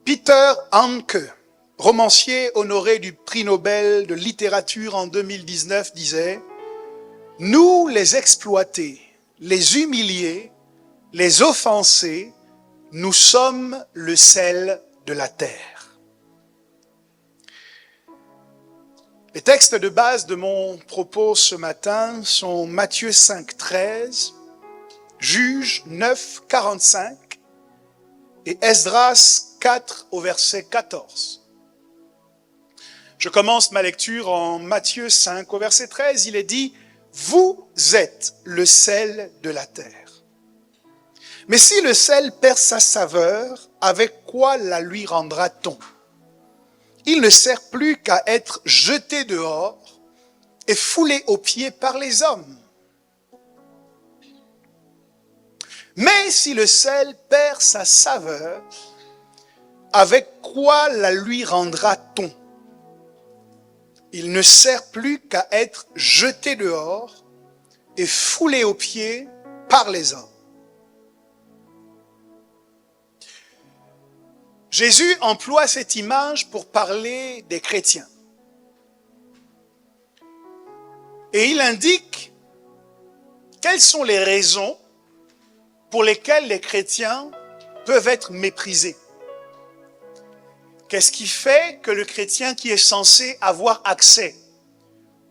Peter Handke, romancier honoré du prix Nobel de littérature en 2019, disait « Nous, les exploités, les humiliés, les offensés, nous sommes le sel de la terre. » Les textes de base de mon propos ce matin sont Matthieu 5, 13, Juges 9, 45 et Esdras 4 au verset 14. Je commence ma lecture en Matthieu 5 au verset 13. Il est dit « Vous êtes le sel de la terre. Mais si le sel perd sa saveur, avec quoi la lui rendra-t-on? Il ne sert plus qu'à être jeté dehors et foulé aux pieds par les hommes. Mais si le sel perd sa saveur, avec quoi la lui rendra-t-on? Il ne sert plus qu'à être jeté dehors et foulé aux pieds par les hommes. » Jésus emploie cette image pour parler des chrétiens. Et il indique quelles sont les raisons pour lesquelles les chrétiens peuvent être méprisés. Qu'est-ce qui fait que le chrétien qui est censé avoir accès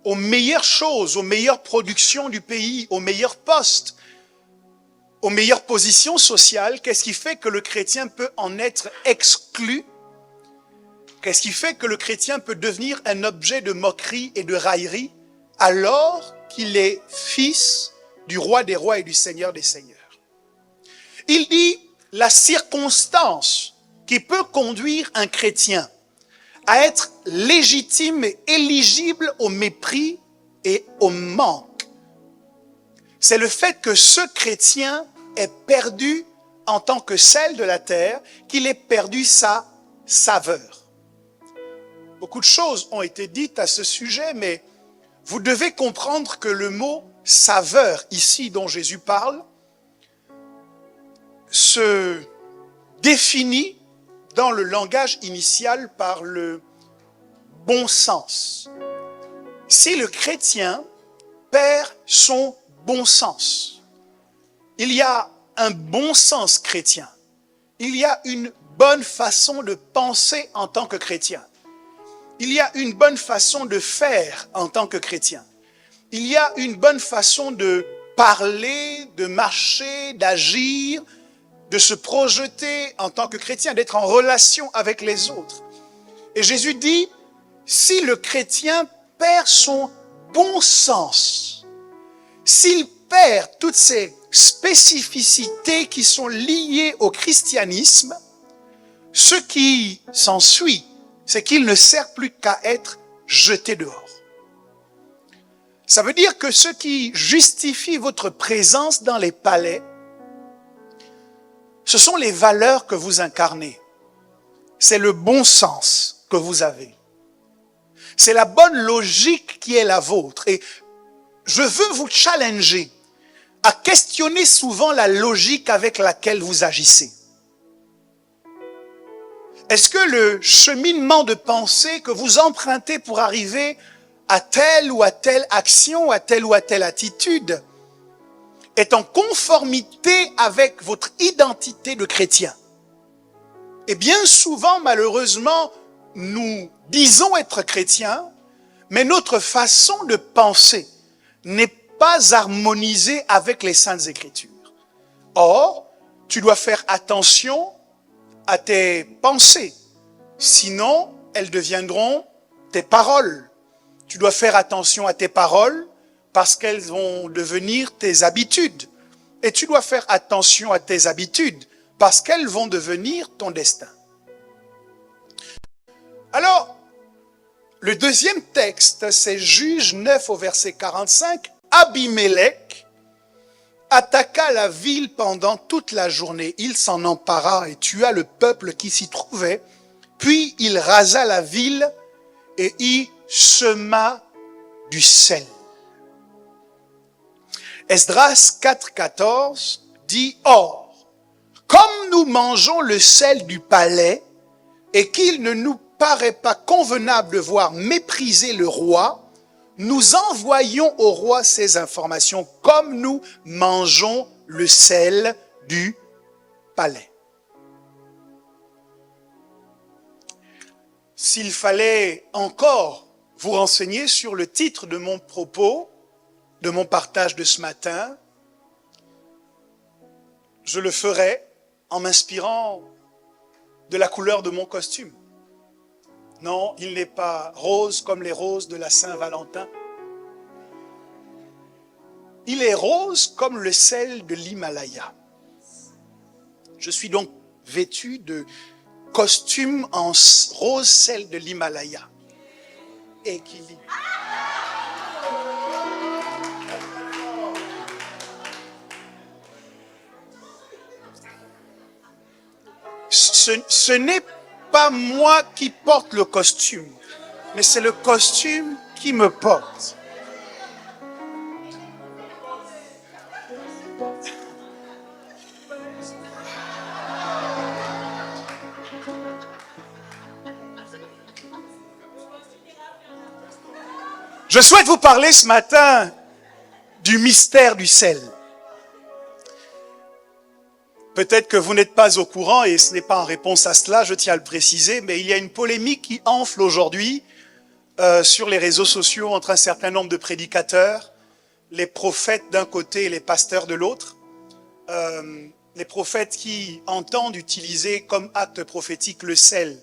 aux meilleures choses, aux meilleures productions du pays, aux meilleurs postes, aux meilleures positions sociales, qu'est-ce qui fait que le chrétien peut en être exclu? Qu'est-ce qui fait que le chrétien peut devenir un objet de moquerie et de raillerie alors qu'il est fils du roi des rois et du seigneur des seigneurs? Il dit la circonstance qui peut conduire un chrétien à être légitime et éligible au mépris et au manque. C'est le fait que ce chrétien est perdu en tant que sel de la terre, qu'il ait perdu sa saveur. Beaucoup de choses ont été dites à ce sujet, mais vous devez comprendre que le mot saveur, ici dont Jésus parle, se définit dans le langage initial par le bon sens. Si le chrétien perd son bon sens, il y a un bon sens chrétien, il y a une bonne façon de penser en tant que chrétien, il y a une bonne façon de faire en tant que chrétien, il y a une bonne façon de parler, de marcher, d'agir, de se projeter en tant que chrétien, d'être en relation avec les autres. Et Jésus dit, si le chrétien perd son bon sens, s'il perd toutes ces spécificités qui sont liées au christianisme, ce qui s'ensuit, c'est qu'il ne sert plus qu'à être jeté dehors. Ça veut dire que ce qui justifie votre présence dans les palais, ce sont les valeurs que vous incarnez. C'est le bon sens que vous avez. C'est la bonne logique qui est la vôtre. Et je veux vous challenger à questionner souvent la logique avec laquelle vous agissez. Est-ce que le cheminement de pensée que vous empruntez pour arriver à telle ou à telle action, à telle ou à telle attitude, est en conformité avec votre identité de chrétien? Et bien souvent, malheureusement, nous disons être chrétiens, mais notre façon de penser n'est pas harmonisée avec les Saintes Écritures. Or, tu dois faire attention à tes pensées, sinon elles deviendront tes paroles. Tu dois faire attention à tes paroles parce qu'elles vont devenir tes habitudes. Et tu dois faire attention à tes habitudes parce qu'elles vont devenir ton destin. Alors, le deuxième texte, c'est Juges 9 au verset 45. Abimélec attaqua la ville pendant toute la journée. Il s'en empara et tua le peuple qui s'y trouvait. Puis il rasa la ville et y sema du sel. Esdras 4,14 dit « Or, comme nous mangeons le sel du palais et qu'il ne nous paraît pas convenable de voir mépriser le roi, nous envoyons au roi ces informations comme nous mangeons le sel du palais. S'il fallait encore vous renseigner sur le titre de mon propos, de mon partage de ce matin, je le ferai en m'inspirant de la couleur de mon costume. Non, il n'est pas rose comme les roses de la Saint-Valentin. Il est rose comme le sel de l'Himalaya. Je suis donc vêtu de costume en rose sel de l'Himalaya. Équilibre. Ce n'est pas moi qui porte le costume, mais c'est le costume qui me porte. Je souhaite vous parler ce matin du mystère du sel. Peut-être que vous n'êtes pas au courant et ce n'est pas en réponse à cela, je tiens à le préciser, mais il y a une polémique qui enfle aujourd'hui sur les réseaux sociaux entre un certain nombre de prédicateurs, les prophètes d'un côté et les pasteurs de l'autre. Les prophètes qui entendent utiliser comme acte prophétique le sel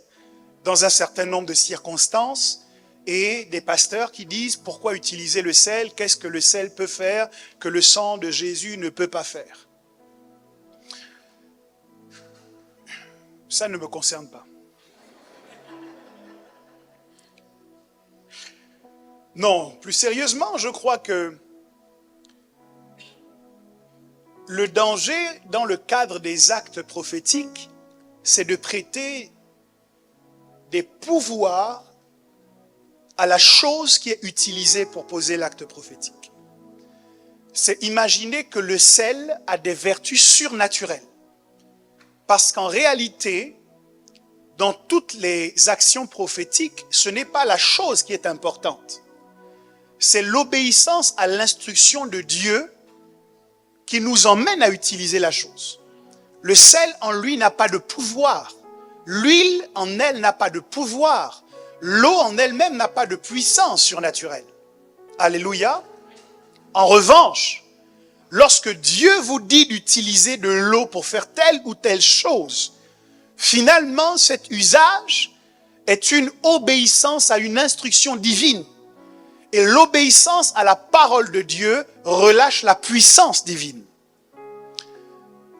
dans un certain nombre de circonstances, et des pasteurs qui disent pourquoi utiliser le sel, qu'est-ce que le sel peut faire que le sang de Jésus ne peut pas faire. Ça ne me concerne pas. Non, plus sérieusement, je crois que le danger dans le cadre des actes prophétiques, c'est de prêter des pouvoirs à la chose qui est utilisée pour poser l'acte prophétique. C'est imaginer que le sel a des vertus surnaturelles. Parce qu'en réalité, dans toutes les actions prophétiques, ce n'est pas la chose qui est importante. C'est l'obéissance à l'instruction de Dieu qui nous emmène à utiliser la chose. Le sel en lui n'a pas de pouvoir. L'huile en elle n'a pas de pouvoir. L'eau en elle-même n'a pas de puissance surnaturelle. Alléluia. En revanche, lorsque Dieu vous dit d'utiliser de l'eau pour faire telle ou telle chose, finalement, cet usage est une obéissance à une instruction divine. Et l'obéissance à la parole de Dieu relâche la puissance divine.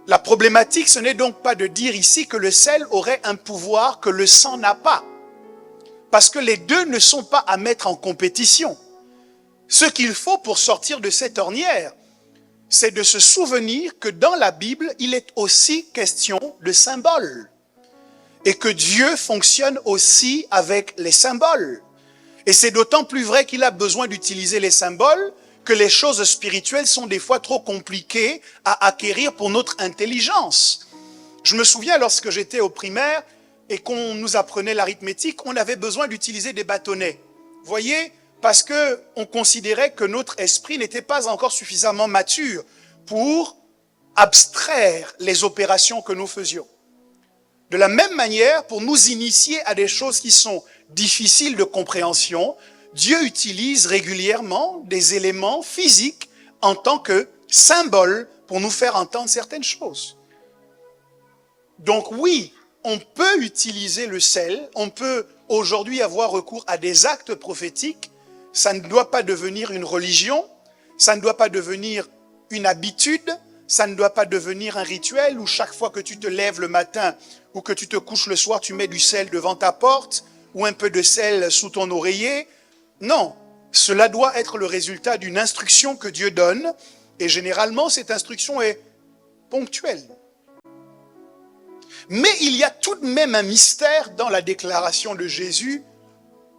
La problématique, ce n'est donc pas de dire ici que le sel aurait un pouvoir que le sang n'a pas. Parce que les deux ne sont pas à mettre en compétition. Ce qu'il faut pour sortir de cette ornière, c'est de se souvenir que dans la Bible, il est aussi question de symboles. Et que Dieu fonctionne aussi avec les symboles. Et c'est d'autant plus vrai qu'il a besoin d'utiliser les symboles que les choses spirituelles sont des fois trop compliquées à acquérir pour notre intelligence. Je me souviens lorsque j'étais au primaire et qu'on nous apprenait l'arithmétique, on avait besoin d'utiliser des bâtonnets. Vous voyez ? Parce qu'on considérait que notre esprit n'était pas encore suffisamment mature pour abstraire les opérations que nous faisions. De la même manière, pour nous initier à des choses qui sont difficiles de compréhension, Dieu utilise régulièrement des éléments physiques en tant que symboles pour nous faire entendre certaines choses. Donc oui, on peut utiliser le sel, on peut aujourd'hui avoir recours à des actes prophétiques. Ça ne doit pas devenir une religion, ça ne doit pas devenir une habitude, ça ne doit pas devenir un rituel où chaque fois que tu te lèves le matin ou que tu te couches le soir, tu mets du sel devant ta porte ou un peu de sel sous ton oreiller. Non, cela doit être le résultat d'une instruction que Dieu donne et généralement cette instruction est ponctuelle. Mais il y a tout de même un mystère dans la déclaration de Jésus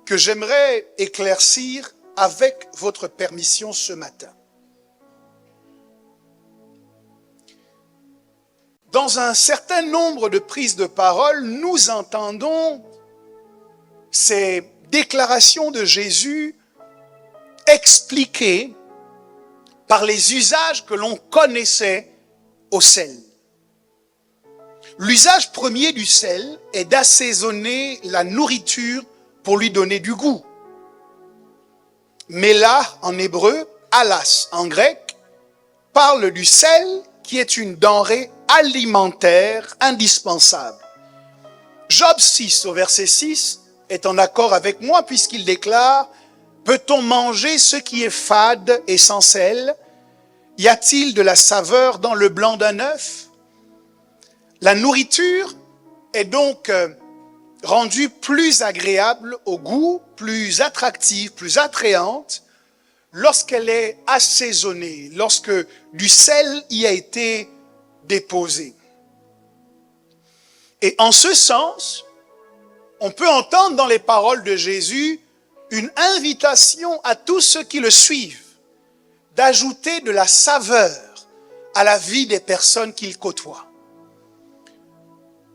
que j'aimerais éclaircir avec votre permission ce matin. dans un certain nombre de prises de parole, nous entendons ces déclarations de Jésus expliquées par les usages que l'on connaissait au sel. L'usage premier du sel est d'assaisonner la nourriture pour lui donner du goût. Méla en hébreu, alas en grec, parle du sel qui est une denrée alimentaire indispensable. Job 6 au verset 6 est en accord avec moi puisqu'il déclare « Peut-on manger ce qui est fade et sans sel? Y a-t-il de la saveur dans le blanc d'un œuf ?» La nourriture est donc rendue plus agréable au goût, plus attractive, plus attrayante lorsqu'elle est assaisonnée, lorsque du sel y a été déposé. Et en ce sens, on peut entendre dans les paroles de Jésus une invitation à tous ceux qui le suivent d'ajouter de la saveur à la vie des personnes qu'il côtoie.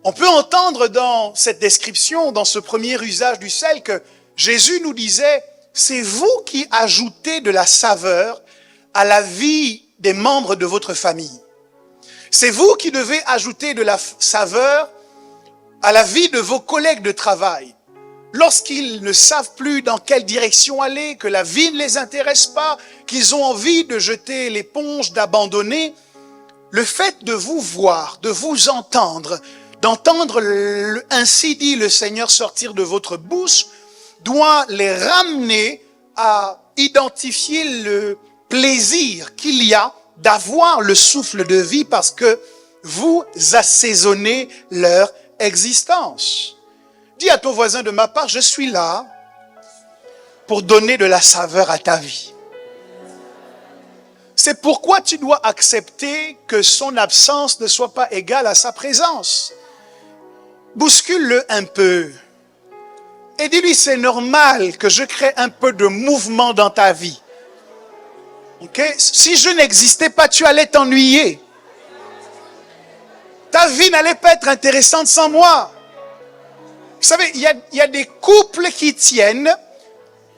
On peut entendre dans cette description, dans ce premier usage du sel, que Jésus nous disait, c'est vous qui ajoutez de la saveur à la vie des membres de votre famille. C'est vous qui devez ajouter de la saveur à la vie de vos collègues de travail. Lorsqu'ils ne savent plus dans quelle direction aller, que la vie ne les intéresse pas, qu'ils ont envie de jeter l'éponge, d'abandonner, le fait de vous voir, de vous entendre, d'entendre ainsi dit le Seigneur sortir de votre bouche, doit les ramener à identifier le plaisir qu'il y a d'avoir le souffle de vie parce que vous assaisonnez leur existence. Dis à ton voisin de ma part, je suis là pour donner de la saveur à ta vie. C'est pourquoi tu dois accepter que son absence ne soit pas égale à sa présence. Bouscule-le un peu et dis-lui c'est normal que je crée un peu de mouvement dans ta vie. Okay? Si je n'existais pas, tu allais t'ennuyer. Ta vie n'allait pas être intéressante sans moi. Vous savez, il y a des couples qui tiennent,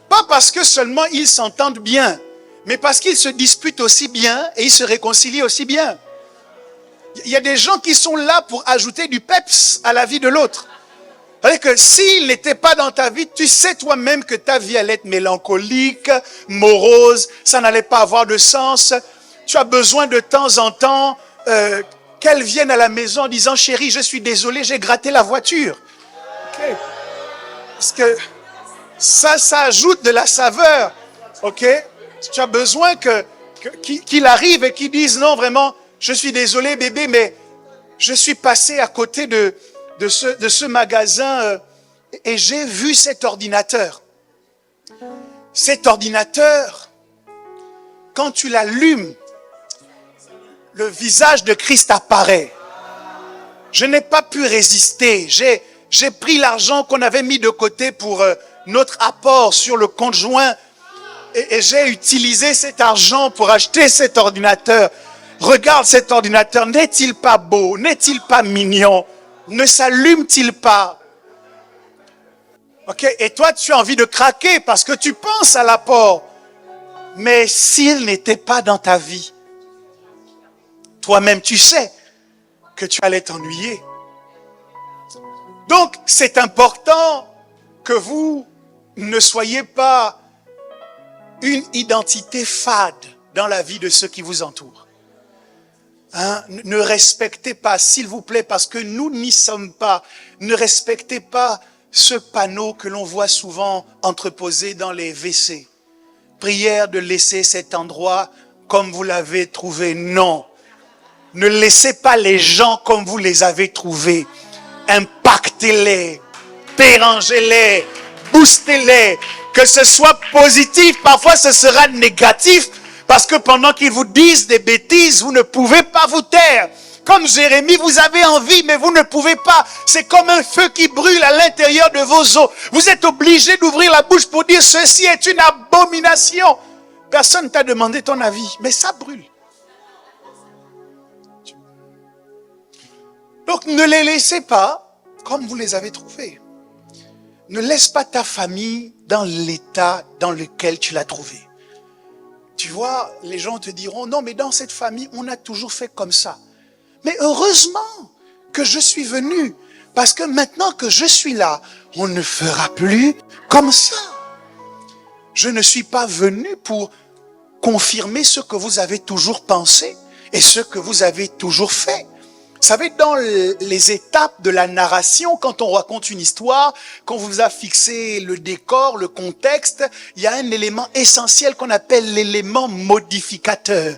pas parce que seulement ils s'entendent bien, mais parce qu'ils se disputent aussi bien et ils se réconcilient aussi bien. Il y a des gens qui sont là pour ajouter du peps à la vie de l'autre. C'est-à-dire que s'il n'était pas dans ta vie, tu sais toi-même que ta vie allait être mélancolique, morose, ça n'allait pas avoir de sens. Tu as besoin de temps en temps qu'elle vienne à la maison en disant « Chérie, je suis désolé, j'ai gratté la voiture. » Okay. Parce que ça ajoute de la saveur. Ok? Tu as besoin qu'il arrive et qu'il dise « Non, vraiment, je suis désolé bébé, mais je suis passé à côté de ce magasin et j'ai vu cet ordinateur. Cet ordinateur, quand tu l'allumes, le visage de Christ apparaît. Je n'ai pas pu résister. J'ai pris l'argent qu'on avait mis de côté pour notre apport sur le compte joint et j'ai utilisé cet argent pour acheter cet ordinateur. Regarde cet ordinateur, n'est-il pas beau? N'est-il pas mignon? Ne s'allume-t-il pas? Ok, et toi tu as envie de craquer parce que tu penses à l'apport. Mais s'il n'était pas dans ta vie, toi-même tu sais que tu allais t'ennuyer. Donc c'est important que vous ne soyez pas une identité fade dans la vie de ceux qui vous entourent. Hein? Ne respectez pas, s'il vous plaît, parce que nous n'y sommes pas, ne respectez pas ce panneau que l'on voit souvent entreposé dans les WC. Prière de laisser cet endroit comme vous l'avez trouvé. Non. Ne laissez pas les gens comme vous les avez trouvés. Impactez-les, dérangez-les, boostez-les. Que ce soit positif, parfois ce sera négatif. Parce que pendant qu'ils vous disent des bêtises, vous ne pouvez pas vous taire. Comme Jérémie, vous avez envie, mais vous ne pouvez pas. C'est comme un feu qui brûle à l'intérieur de vos os. Vous êtes obligé d'ouvrir la bouche pour dire ceci est une abomination. Personne ne t'a demandé ton avis, mais ça brûle. Donc ne les laissez pas comme vous les avez trouvés. Ne laisse pas ta famille dans l'état dans lequel tu l'as trouvée. Tu vois, les gens te diront, non mais dans cette famille, on a toujours fait comme ça. Mais heureusement que je suis venu, parce que maintenant que je suis là, on ne fera plus comme ça. Je ne suis pas venu pour confirmer ce que vous avez toujours pensé et ce que vous avez toujours fait. Vous savez, dans les étapes de la narration, quand on raconte une histoire, quand on vous a fixé le décor, le contexte, il y a un élément essentiel qu'on appelle l'élément modificateur,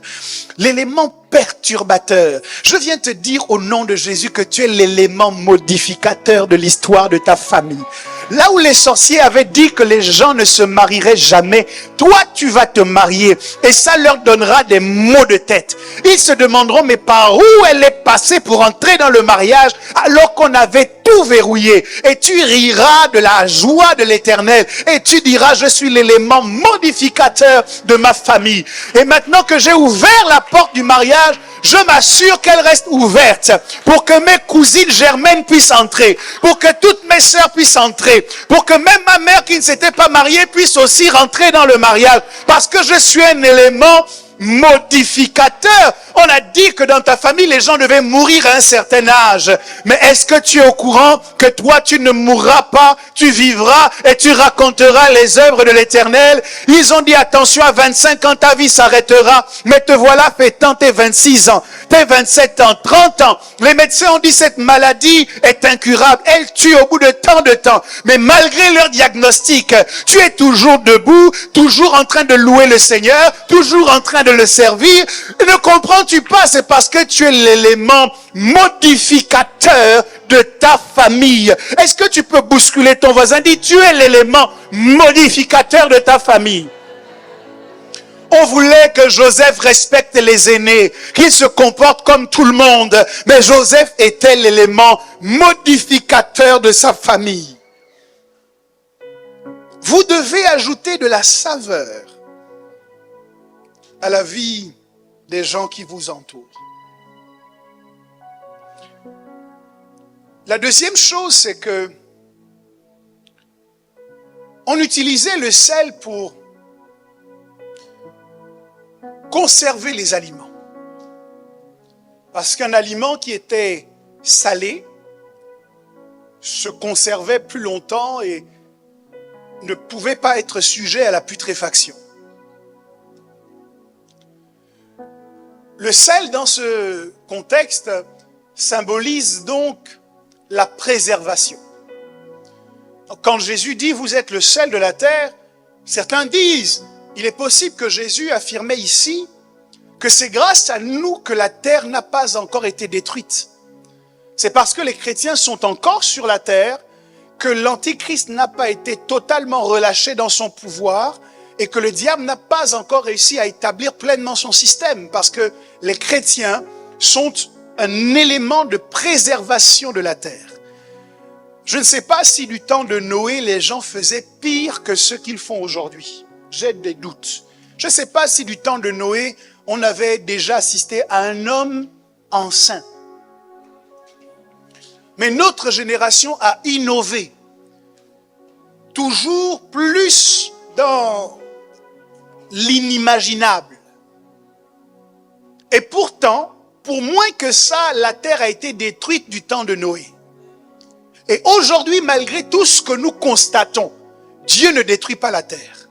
l'élément perturbateur. Je viens te dire au nom de Jésus que tu es l'élément modificateur de l'histoire de ta famille. Là où les sorciers avaient dit que les gens ne se marieraient jamais, toi tu vas te marier et ça leur donnera des maux de tête. Ils se demanderont, mais par où elle est passée pour entrer dans le mariage alors qu'on avait tout verrouillé? Et tu riras de la joie de l'Éternel et tu diras, je suis l'élément modificateur de ma famille. Et maintenant que j'ai ouvert la porte du mariage, je m'assure qu'elle reste ouverte pour que mes cousines germaines puissent entrer, pour que toutes mes sœurs puissent entrer, pour que même ma mère qui ne s'était pas mariée puisse aussi rentrer dans le mariage, parce que je suis un élément modificateur. On a dit que dans ta famille, les gens devaient mourir à un certain âge. Mais est-ce que tu es au courant que toi, tu ne mourras pas, tu vivras et tu raconteras les œuvres de l'Éternel? Ils ont dit, attention, à 25 ans, ta vie s'arrêtera. Mais te voilà fêtant tes 26 ans, tes 27 ans, 30 ans. Les médecins ont dit, cette maladie est incurable. Elle tue au bout de tant de temps. Mais malgré leur diagnostic, tu es toujours debout, toujours en train de louer le Seigneur, toujours en train de le servir. Ne comprends-tu pas? C'est parce que tu es l'élément modificateur de ta famille. Est-ce que tu peux bousculer ton voisin? Dis, tu es l'élément modificateur de ta famille. On voulait que Joseph respecte les aînés, qu'il se comporte comme tout le monde. Mais Joseph était l'élément modificateur de sa famille. Vous devez ajouter de la saveur à la vie des gens qui vous entourent. La deuxième chose, c'est que on utilisait le sel pour conserver les aliments. Parce qu'un aliment qui était salé se conservait plus longtemps et ne pouvait pas être sujet à la putréfaction. Le sel, dans ce contexte, symbolise donc la préservation. Donc, quand Jésus dit « vous êtes le sel de la terre », certains disent, il est possible que Jésus affirmait ici que c'est grâce à nous que la terre n'a pas encore été détruite. C'est parce que les chrétiens sont encore sur la terre que l'Antichrist n'a pas été totalement relâché dans son pouvoir et que le diable n'a pas encore réussi à établir pleinement son système, parce que les chrétiens sont un élément de préservation de la terre. Je ne sais pas si du temps de Noé, les gens faisaient pire que ce qu'ils font aujourd'hui. J'ai des doutes. Je ne sais pas si du temps de Noé, on avait déjà assisté à un homme enceint. Mais notre génération a innové, toujours plus dans l'inimaginable. Et pourtant, pour moins que ça, la terre a été détruite du temps de Noé. Et aujourd'hui, malgré tout ce que nous constatons, Dieu ne détruit pas la terre.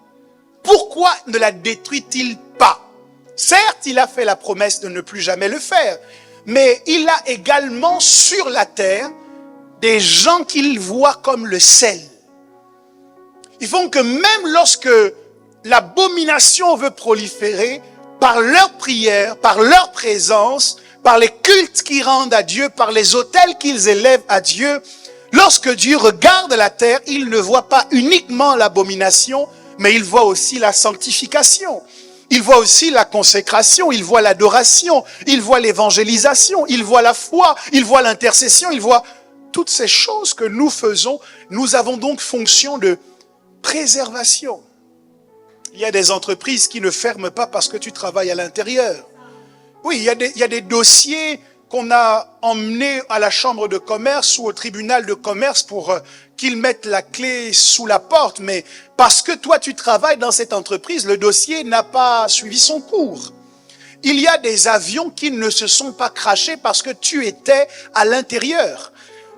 Pourquoi ne la détruit-il pas? Certes, il a fait la promesse de ne plus jamais le faire, mais il a également sur la terre des gens qu'il voit comme le sel. Ils font que même lorsque l'abomination veut proliférer, par leur prière, par leur présence, par les cultes qu'ils rendent à Dieu, par les autels qu'ils élèvent à Dieu, lorsque Dieu regarde la terre, il ne voit pas uniquement l'abomination, mais il voit aussi la sanctification. Il voit aussi la consécration, il voit l'adoration, il voit l'évangélisation, il voit la foi, il voit l'intercession, il voit toutes ces choses que nous faisons. Nous avons donc fonction de préservation. Il y a des entreprises qui ne ferment pas parce que tu travailles à l'intérieur. Oui, il y a des dossiers qu'on a emmené à la chambre de commerce ou au tribunal de commerce pour qu'ils mettent la clé sous la porte, mais parce que toi tu travailles dans cette entreprise, le dossier n'a pas suivi son cours. Il y a des avions qui ne se sont pas crashés parce que tu étais à l'intérieur,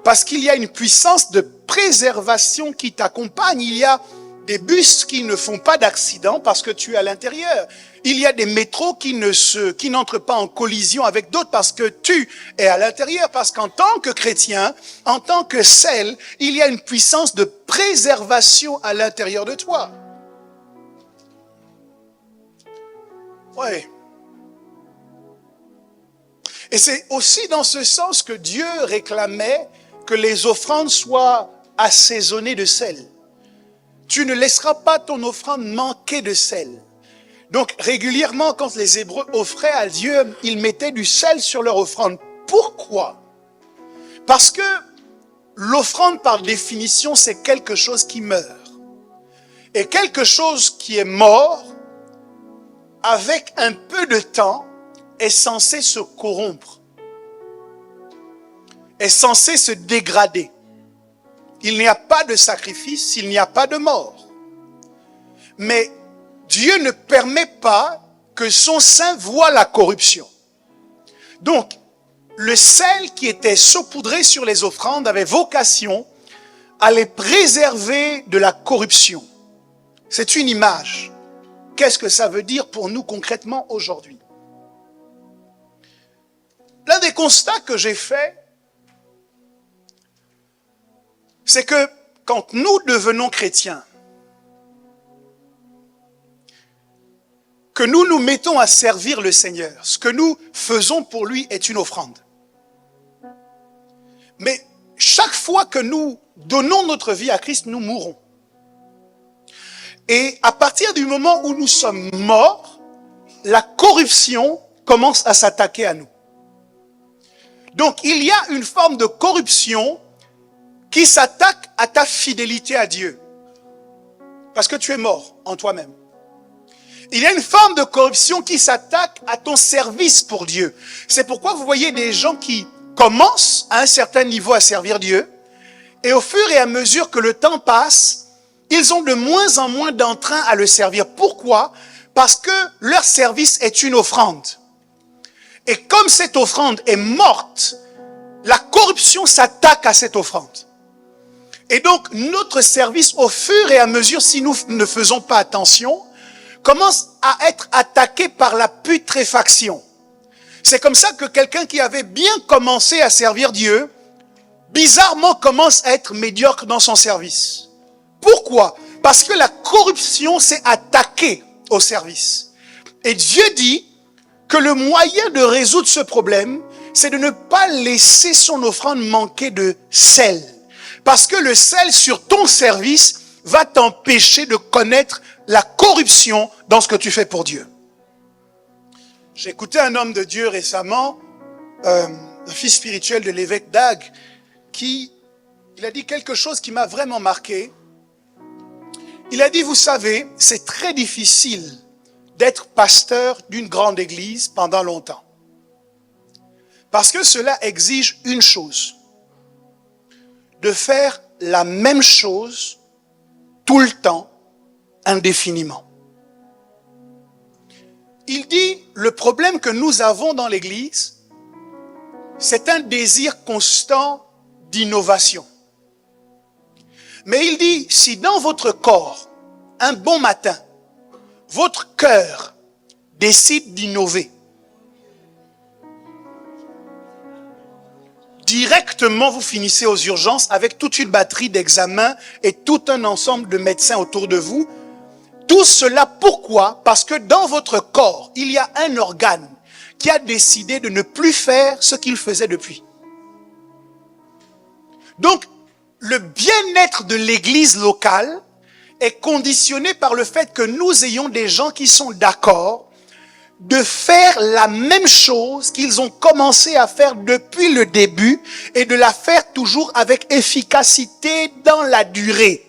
parce qu'il y a une puissance de préservation qui t'accompagne. Il y a des bus qui ne font pas d'accident parce que tu es à l'intérieur. Il y a des métros qui n'entrent pas en collision avec d'autres parce que tu es à l'intérieur. Parce qu'en tant que chrétien, en tant que sel, il y a une puissance de préservation à l'intérieur de toi. Ouais. Et c'est aussi dans ce sens que Dieu réclamait que les offrandes soient assaisonnées de sel. Tu ne laisseras pas ton offrande manquer de sel. Donc, régulièrement, quand les Hébreux offraient à Dieu, ils mettaient du sel sur leur offrande. Pourquoi? Parce que l'offrande, par définition, c'est quelque chose qui meurt. Et quelque chose qui est mort, avec un peu de temps, est censé se corrompre, est censé se dégrader. Il n'y a pas de sacrifice, il n'y a pas de mort. Mais Dieu ne permet pas que son sein voie la corruption. Donc, le sel qui était saupoudré sur les offrandes avait vocation à les préserver de la corruption. C'est une image. Qu'est-ce que ça veut dire pour nous concrètement aujourd'hui? L'un des constats que j'ai fait, c'est que quand nous devenons chrétiens, que nous nous mettons à servir le Seigneur, ce que nous faisons pour lui est une offrande. Mais chaque fois que nous donnons notre vie à Christ, nous mourons. Et à partir du moment où nous sommes morts, la corruption commence à s'attaquer à nous. Donc il y a une forme de corruption qui s'attaque à ta fidélité à Dieu. Parce que tu es mort en toi-même. Il y a une forme de corruption qui s'attaque à ton service pour Dieu. C'est pourquoi vous voyez des gens qui commencent à un certain niveau à servir Dieu, et au fur et à mesure que le temps passe, ils ont de moins en moins d'entrain à le servir. Pourquoi? Parce que leur service est une offrande. Et comme cette offrande est morte, la corruption s'attaque à cette offrande. Et donc, notre service, au fur et à mesure, si nous ne faisons pas attention, commence à être attaqué par la putréfaction. C'est comme ça que quelqu'un qui avait bien commencé à servir Dieu, bizarrement commence à être médiocre dans son service. Pourquoi? Parce que la corruption s'est attaquée au service. Et Dieu dit que le moyen de résoudre ce problème, c'est de ne pas laisser son offrande manquer de sel. Parce que le sel sur ton service va t'empêcher de connaître la corruption dans ce que tu fais pour Dieu. J'ai écouté un homme de Dieu récemment, un fils spirituel de l'évêque d'Agde, il a dit quelque chose qui m'a vraiment marqué. Il a dit, vous savez, c'est très difficile d'être pasteur d'une grande église pendant longtemps. Parce que cela exige une chose, de faire la même chose tout le temps, indéfiniment. Il dit, le problème que nous avons dans l'église, c'est un désir constant d'innovation. Mais il dit, si dans votre corps, un bon matin, votre cœur décide d'innover, directement vous finissez aux urgences avec toute une batterie d'examens et tout un ensemble de médecins autour de vous. Tout cela, pourquoi? Parce que dans votre corps, il y a un organe qui a décidé de ne plus faire ce qu'il faisait depuis. Donc, le bien-être de l'église locale est conditionné par le fait que nous ayons des gens qui sont d'accord de faire la même chose qu'ils ont commencé à faire depuis le début et de la faire toujours avec efficacité dans la durée.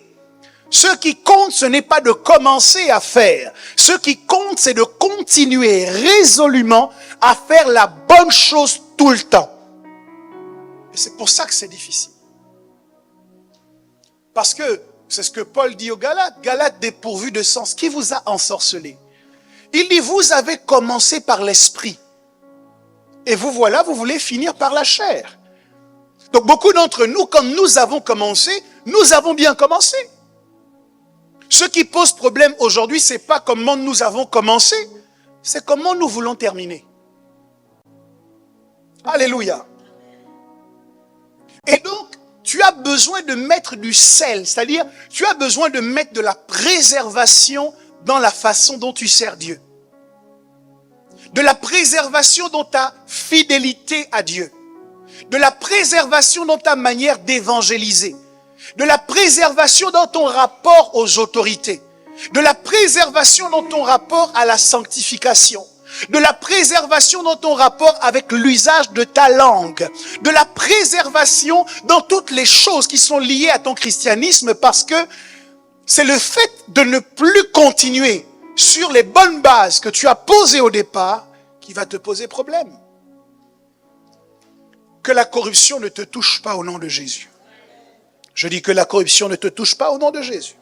Ce qui compte, ce n'est pas de commencer à faire. Ce qui compte, c'est de continuer résolument à faire la bonne chose tout le temps. Et c'est pour ça que c'est difficile. Parce que, c'est ce que Paul dit aux Galates, Galates dépourvus de sens, qui vous a ensorcelé? Il dit, vous avez commencé par l'esprit. Et vous voilà, vous voulez finir par la chair. Donc beaucoup d'entre nous, comme nous avons commencé, nous avons bien commencé. Ce qui pose problème aujourd'hui, c'est pas comment nous avons commencé, c'est comment nous voulons terminer. Alléluia. Et donc, tu as besoin de mettre du sel, c'est-à-dire, tu as besoin de mettre de la préservation dans la façon dont tu sers Dieu. De la préservation dans ta fidélité à Dieu. De la préservation dans ta manière d'évangéliser. De la préservation dans ton rapport aux autorités. De la préservation dans ton rapport à la sanctification. De la préservation dans ton rapport avec l'usage de ta langue. De la préservation dans toutes les choses qui sont liées à ton christianisme, parce que c'est le fait de ne plus continuer sur les bonnes bases que tu as posées au départ qui va te poser problème. Que la corruption ne te touche pas au nom de Jésus. Je dis que la corruption ne te touche pas au nom de Jésus.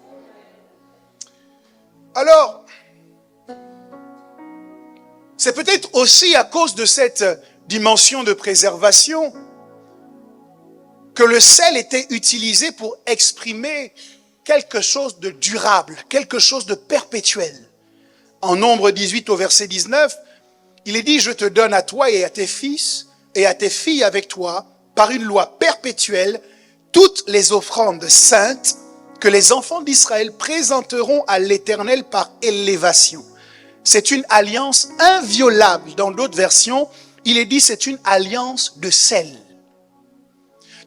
Alors, c'est peut-être aussi à cause de cette dimension de préservation que le sel était utilisé pour exprimer quelque chose de durable, quelque chose de perpétuel. En Nombre 18 au verset 19, il est dit, je te donne à toi et à tes fils et à tes filles avec toi, par une loi perpétuelle, toutes les offrandes saintes que les enfants d'Israël présenteront à l'Éternel par élévation. C'est une alliance inviolable. Dans d'autres versions, il est dit, c'est une alliance de sel.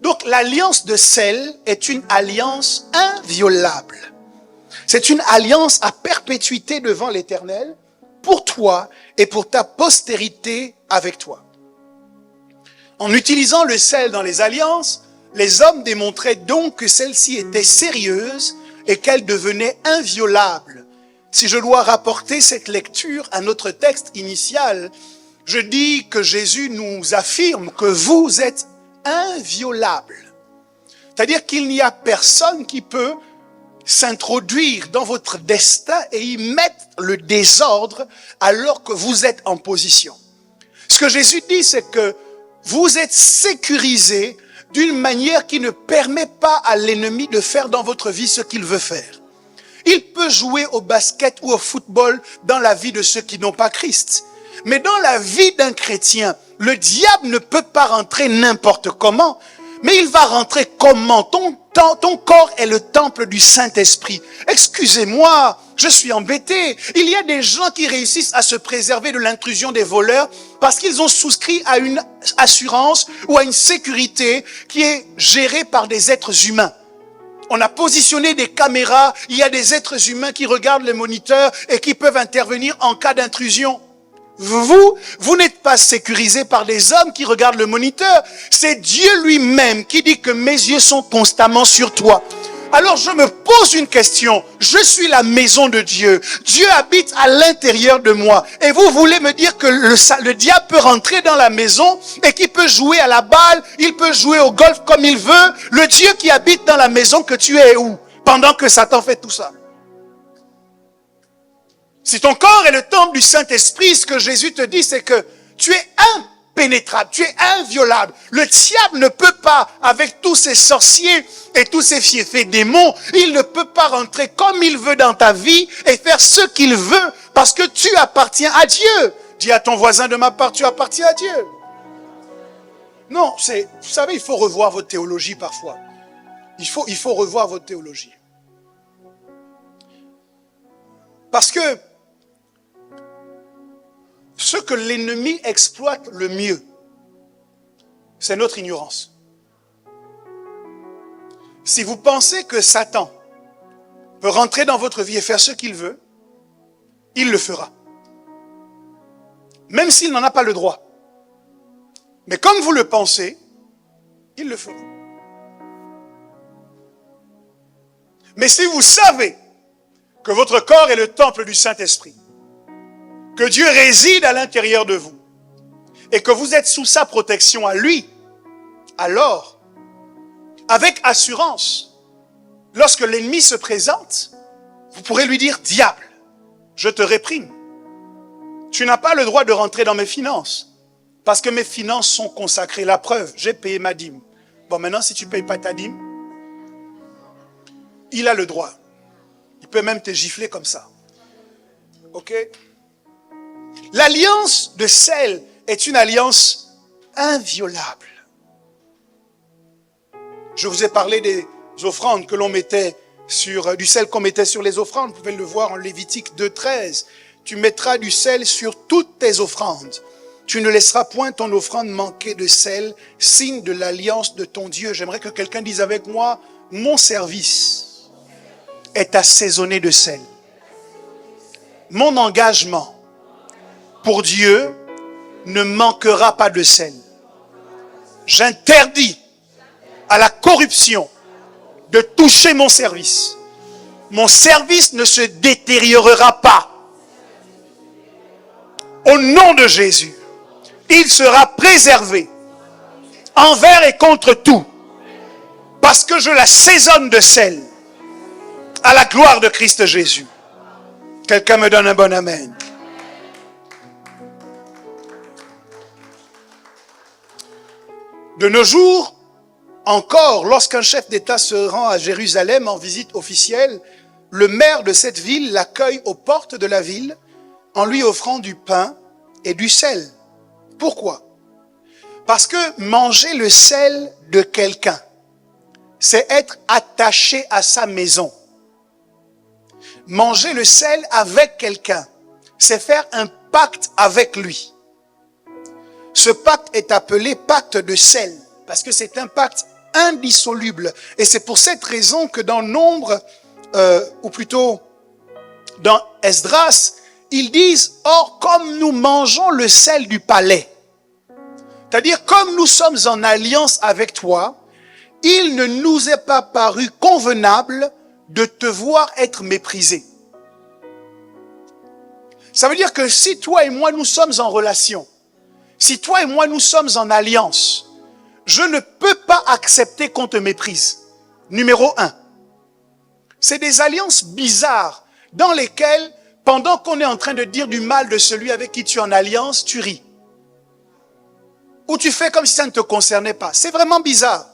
Donc l'alliance de sel est une alliance inviolable. C'est une alliance à perpétuité devant l'Éternel, pour toi et pour ta postérité avec toi. En utilisant le sel dans les alliances, les hommes démontraient donc que celle-ci était sérieuse et qu'elle devenait inviolable. Si je dois rapporter cette lecture à notre texte initial, je dis que Jésus nous affirme que vous êtes inviolable. C'est-à-dire qu'il n'y a personne qui peut s'introduire dans votre destin et y mettre le désordre alors que vous êtes en position. Ce que Jésus dit, c'est que vous êtes sécurisé d'une manière qui ne permet pas à l'ennemi de faire dans votre vie ce qu'il veut faire. Il peut jouer au basket ou au football dans la vie de ceux qui n'ont pas Christ. Mais dans la vie d'un chrétien, le diable ne peut pas rentrer n'importe comment, mais il va rentrer comment? Ton corps est le temple du Saint-Esprit. Excusez-moi, je suis embêté. Il y a des gens qui réussissent à se préserver de l'intrusion des voleurs parce qu'ils ont souscrit à une assurance ou à une sécurité qui est gérée par des êtres humains. On a positionné des caméras, il y a des êtres humains qui regardent les moniteurs et qui peuvent intervenir en cas d'intrusion. Vous n'êtes pas sécurisé par des hommes qui regardent le moniteur. C'est Dieu lui-même qui dit que mes yeux sont constamment sur toi. Alors je me pose une question. Je suis la maison de Dieu. Dieu habite à l'intérieur de moi. Et vous voulez me dire que le diable peut rentrer dans la maison et qu'il peut jouer à la balle, il peut jouer au golf comme il veut. Le Dieu qui habite dans la maison que tu es où? Pendant que Satan fait tout ça. Si ton corps est le temple du Saint-Esprit, ce que Jésus te dit, c'est que tu es impénétrable, tu es inviolable. Le diable ne peut pas, avec tous ses sorciers et tous ses fiefés démons, il ne peut pas rentrer comme il veut dans ta vie et faire ce qu'il veut, parce que tu appartiens à Dieu. Dis à ton voisin, de ma part, tu appartiens à Dieu. Non, vous savez, il faut revoir votre théologie parfois. Il faut revoir votre théologie. Parce que ce que l'ennemi exploite le mieux, c'est notre ignorance. Si vous pensez que Satan peut rentrer dans votre vie et faire ce qu'il veut, il le fera. Même s'il n'en a pas le droit. Mais comme vous le pensez, il le fera. Mais si vous savez que votre corps est le temple du Saint-Esprit, que Dieu réside à l'intérieur de vous, et que vous êtes sous sa protection à lui, alors, avec assurance, lorsque l'ennemi se présente, vous pourrez lui dire, diable, je te réprime. Tu n'as pas le droit de rentrer dans mes finances, parce que mes finances sont consacrées. La preuve, j'ai payé ma dîme. Bon, maintenant, si tu ne payes pas ta dîme, il a le droit. Il peut même te gifler comme ça. Ok? L'alliance de sel est une alliance inviolable. Je vous ai parlé des offrandes que l'on mettait du sel qu'on mettait sur les offrandes. Vous pouvez le voir en Lévitique 2:13. Tu mettras du sel sur toutes tes offrandes. Tu ne laisseras point ton offrande manquer de sel, signe de l'alliance de ton Dieu. J'aimerais que quelqu'un dise avec moi, mon service est assaisonné de sel. Mon engagement pour Dieu ne manquera pas de sel. J'interdis à la corruption de toucher mon service. Mon service ne se détériorera pas. Au nom de Jésus, il sera préservé envers et contre tout, parce que je l'assaisonne de sel à la gloire de Christ Jésus. Quelqu'un me donne un bon amen. De nos jours, encore, lorsqu'un chef d'État se rend à Jérusalem en visite officielle, le maire de cette ville l'accueille aux portes de la ville en lui offrant du pain et du sel. Pourquoi? Parce que manger le sel de quelqu'un, c'est être attaché à sa maison. Manger le sel avec quelqu'un, c'est faire un pacte avec lui. Ce pacte est appelé pacte de sel, parce que c'est un pacte indissoluble. Et c'est pour cette raison que dans Nombre, ou plutôt dans Esdras, ils disent, or comme nous mangeons le sel du palais, c'est-à-dire comme nous sommes en alliance avec toi, il ne nous est pas paru convenable de te voir être méprisé. Ça veut dire que si toi et moi nous sommes en relation, si toi et moi nous sommes en alliance, je ne peux pas accepter qu'on te méprise. Numéro 1. C'est des alliances bizarres dans lesquelles, pendant qu'on est en train de dire du mal de celui avec qui tu es en alliance, tu ris. Ou tu fais comme si ça ne te concernait pas. C'est vraiment bizarre.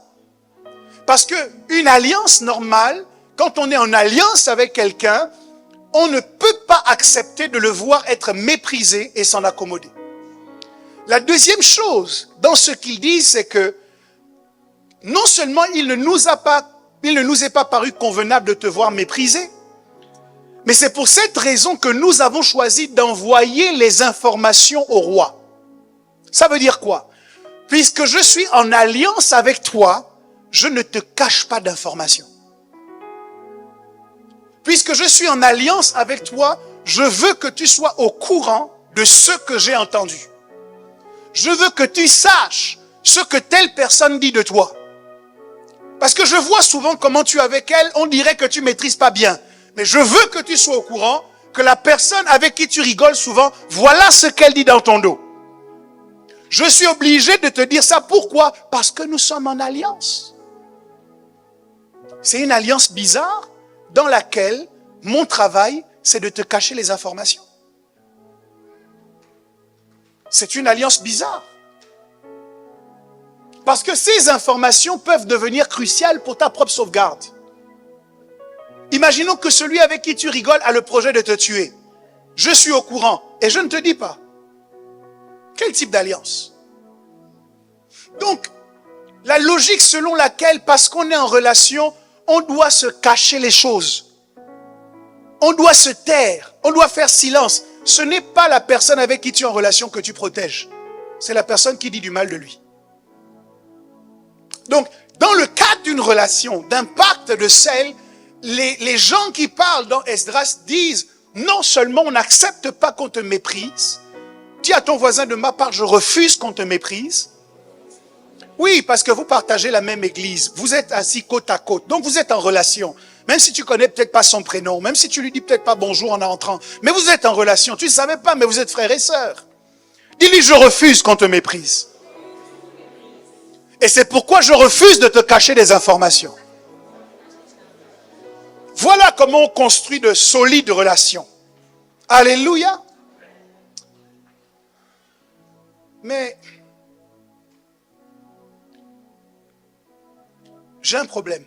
Parce que une alliance normale, quand on est en alliance avec quelqu'un, on ne peut pas accepter de le voir être méprisé et s'en accommoder. La deuxième chose dans ce qu'il dit, c'est que non seulement il ne nous est pas paru convenable de te voir méprisé, mais c'est pour cette raison que nous avons choisi d'envoyer les informations au roi. Ça veut dire quoi? Puisque je suis en alliance avec toi, je ne te cache pas d'informations. Puisque je suis en alliance avec toi, je veux que tu sois au courant de ce que j'ai entendu. Je veux que tu saches ce que telle personne dit de toi. Parce que je vois souvent comment tu es avec elle, on dirait que tu maîtrises pas bien. Mais je veux que tu sois au courant que la personne avec qui tu rigoles souvent, voilà ce qu'elle dit dans ton dos. Je suis obligé de te dire ça. Pourquoi? Parce que nous sommes en alliance. C'est une alliance bizarre dans laquelle mon travail, c'est de te cacher les informations. C'est une alliance bizarre. Parce que ces informations peuvent devenir cruciales pour ta propre sauvegarde. Imaginons que celui avec qui tu rigoles a le projet de te tuer. Je suis au courant et je ne te dis pas. Quel type d'alliance? Donc, la logique selon laquelle, parce qu'on est en relation, on doit se cacher les choses. On doit se taire. On doit faire silence. Ce n'est pas la personne avec qui tu es en relation que tu protèges. C'est la personne qui dit du mal de lui. Donc, dans le cadre d'une relation, d'un pacte de sel, les gens qui parlent dans Esdras disent, non seulement on n'accepte pas qu'on te méprise, dis à ton voisin de ma part, je refuse qu'on te méprise. Oui, parce que vous partagez la même église, vous êtes assis côte à côte, donc vous êtes en relation. Même si tu connais peut-être pas son prénom, même si tu lui dis peut-être pas bonjour en entrant, mais vous êtes en relation, tu ne savais pas, mais vous êtes frères et sœurs. Dis-lui, je refuse qu'on te méprise. Et c'est pourquoi je refuse de te cacher des informations. Voilà comment on construit de solides relations. Alléluia. Mais j'ai un problème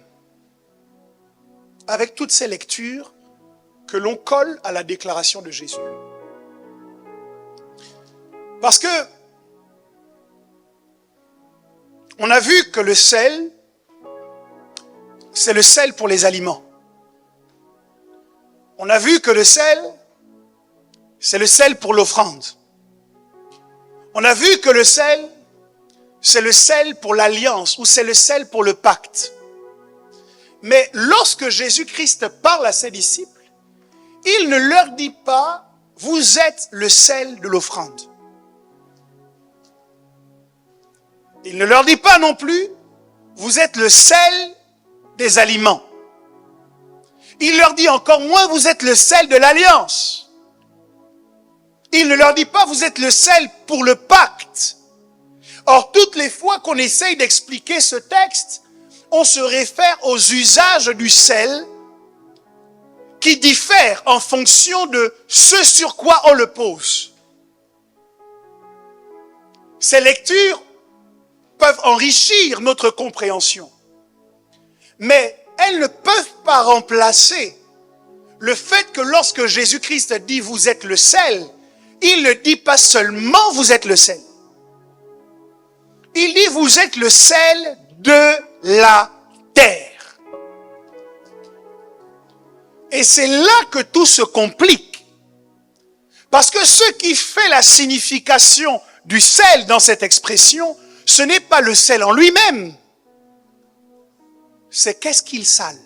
avec toutes ces lectures que l'on colle à la déclaration de Jésus. Parce que on a vu que le sel, c'est le sel pour les aliments. On a vu que le sel, c'est le sel pour l'offrande. On a vu que le sel, c'est le sel pour l'alliance ou c'est le sel pour le pacte. Mais lorsque Jésus-Christ parle à ses disciples, il ne leur dit pas, vous êtes le sel de l'offrande. Il ne leur dit pas non plus, vous êtes le sel des aliments. Il leur dit encore moins, vous êtes le sel de l'alliance. Il ne leur dit pas, vous êtes le sel pour le pacte. Or, toutes les fois qu'on essaye d'expliquer ce texte, on se réfère aux usages du sel qui diffèrent en fonction de ce sur quoi on le pose. Ces lectures peuvent enrichir notre compréhension, mais elles ne peuvent pas remplacer le fait que lorsque Jésus-Christ dit « vous êtes le sel », il ne dit pas seulement « vous êtes le sel ». Il dit « vous êtes le sel de la terre ». Et c'est là que tout se complique. Parce que ce qui fait la signification du sel dans cette expression, ce n'est pas le sel en lui-même. C'est qu'est-ce qu'il sale.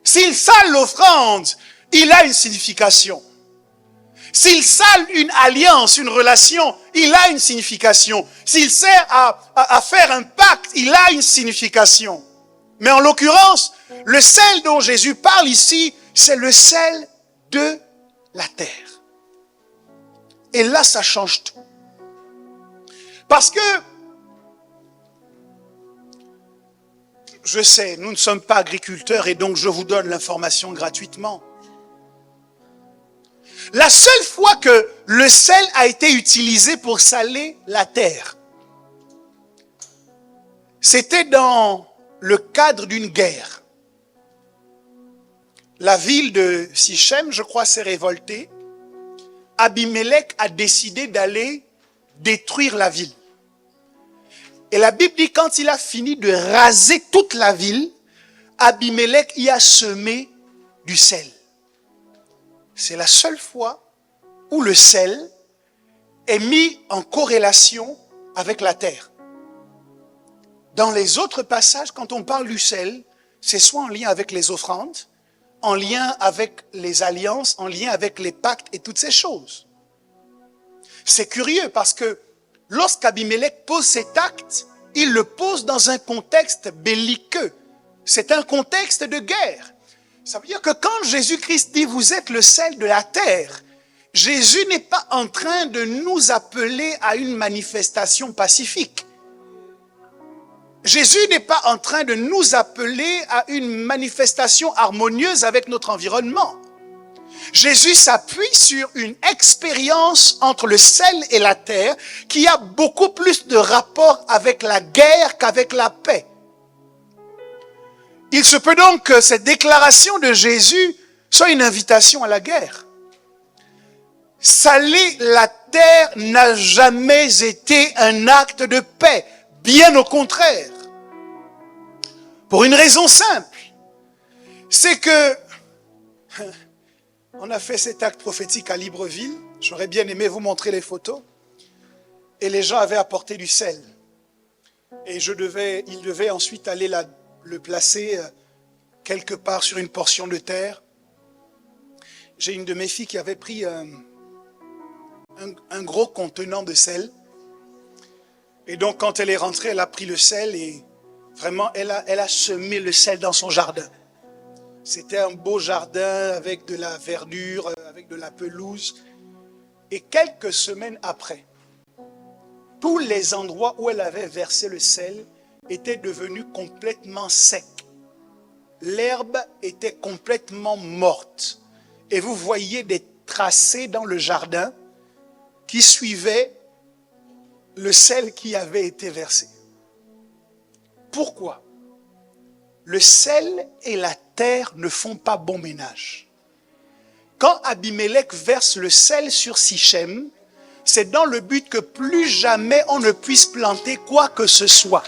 S'il sale l'offrande, il a une signification. S'il sale une alliance, une relation, il a une signification. S'il sert à faire un pacte, il a une signification. Mais en l'occurrence, le sel dont Jésus parle ici, c'est le sel de la terre. Et là, ça change tout. Parce que, je sais, nous ne sommes pas agriculteurs et donc je vous donne l'information gratuitement. La seule fois que le sel a été utilisé pour saler la terre, c'était dans le cadre d'une guerre. La ville de Sichem, je crois, s'est révoltée. Abimélec a décidé d'aller détruire la ville. Et la Bible dit, quand il a fini de raser toute la ville, Abimélec y a semé du sel. C'est la seule fois où le sel est mis en corrélation avec la terre. Dans les autres passages, quand on parle du sel, c'est soit en lien avec les offrandes, en lien avec les alliances, en lien avec les pactes et toutes ces choses. C'est curieux parce que lorsqu'Abimélec pose cet acte, il le pose dans un contexte belliqueux. C'est un contexte de guerre. Ça veut dire que quand Jésus-Christ dit « vous êtes le sel de la terre », Jésus n'est pas en train de nous appeler à une manifestation pacifique. Jésus n'est pas en train de nous appeler à une manifestation harmonieuse avec notre environnement. Jésus s'appuie sur une expérience entre le sel et la terre qui a beaucoup plus de rapport avec la guerre qu'avec la paix. Il se peut donc que cette déclaration de Jésus soit une invitation à la guerre. Saler la terre n'a jamais été un acte de paix, bien au contraire. Pour une raison simple, c'est que on a fait cet acte prophétique à Libreville. J'aurais bien aimé vous montrer les photos. Et les gens avaient apporté du sel. Et ils devaient ensuite aller le placer quelque part sur une portion de terre. J'ai une de mes filles qui avait pris un gros contenant de sel. Et donc quand elle est rentrée, elle a pris le sel et vraiment elle a semé le sel dans son jardin. C'était un beau jardin avec de la verdure, avec de la pelouse. Et quelques semaines après, tous les endroits où elle avait versé le sel étaient devenus complètement secs. L'herbe était complètement morte. Et vous voyez des tracés dans le jardin qui suivaient le sel qui avait été versé. Pourquoi? Le sel et la terre ne font pas bon ménage. Quand Abimelech verse le sel sur Sichem, c'est dans le but que plus jamais on ne puisse planter quoi que ce soit.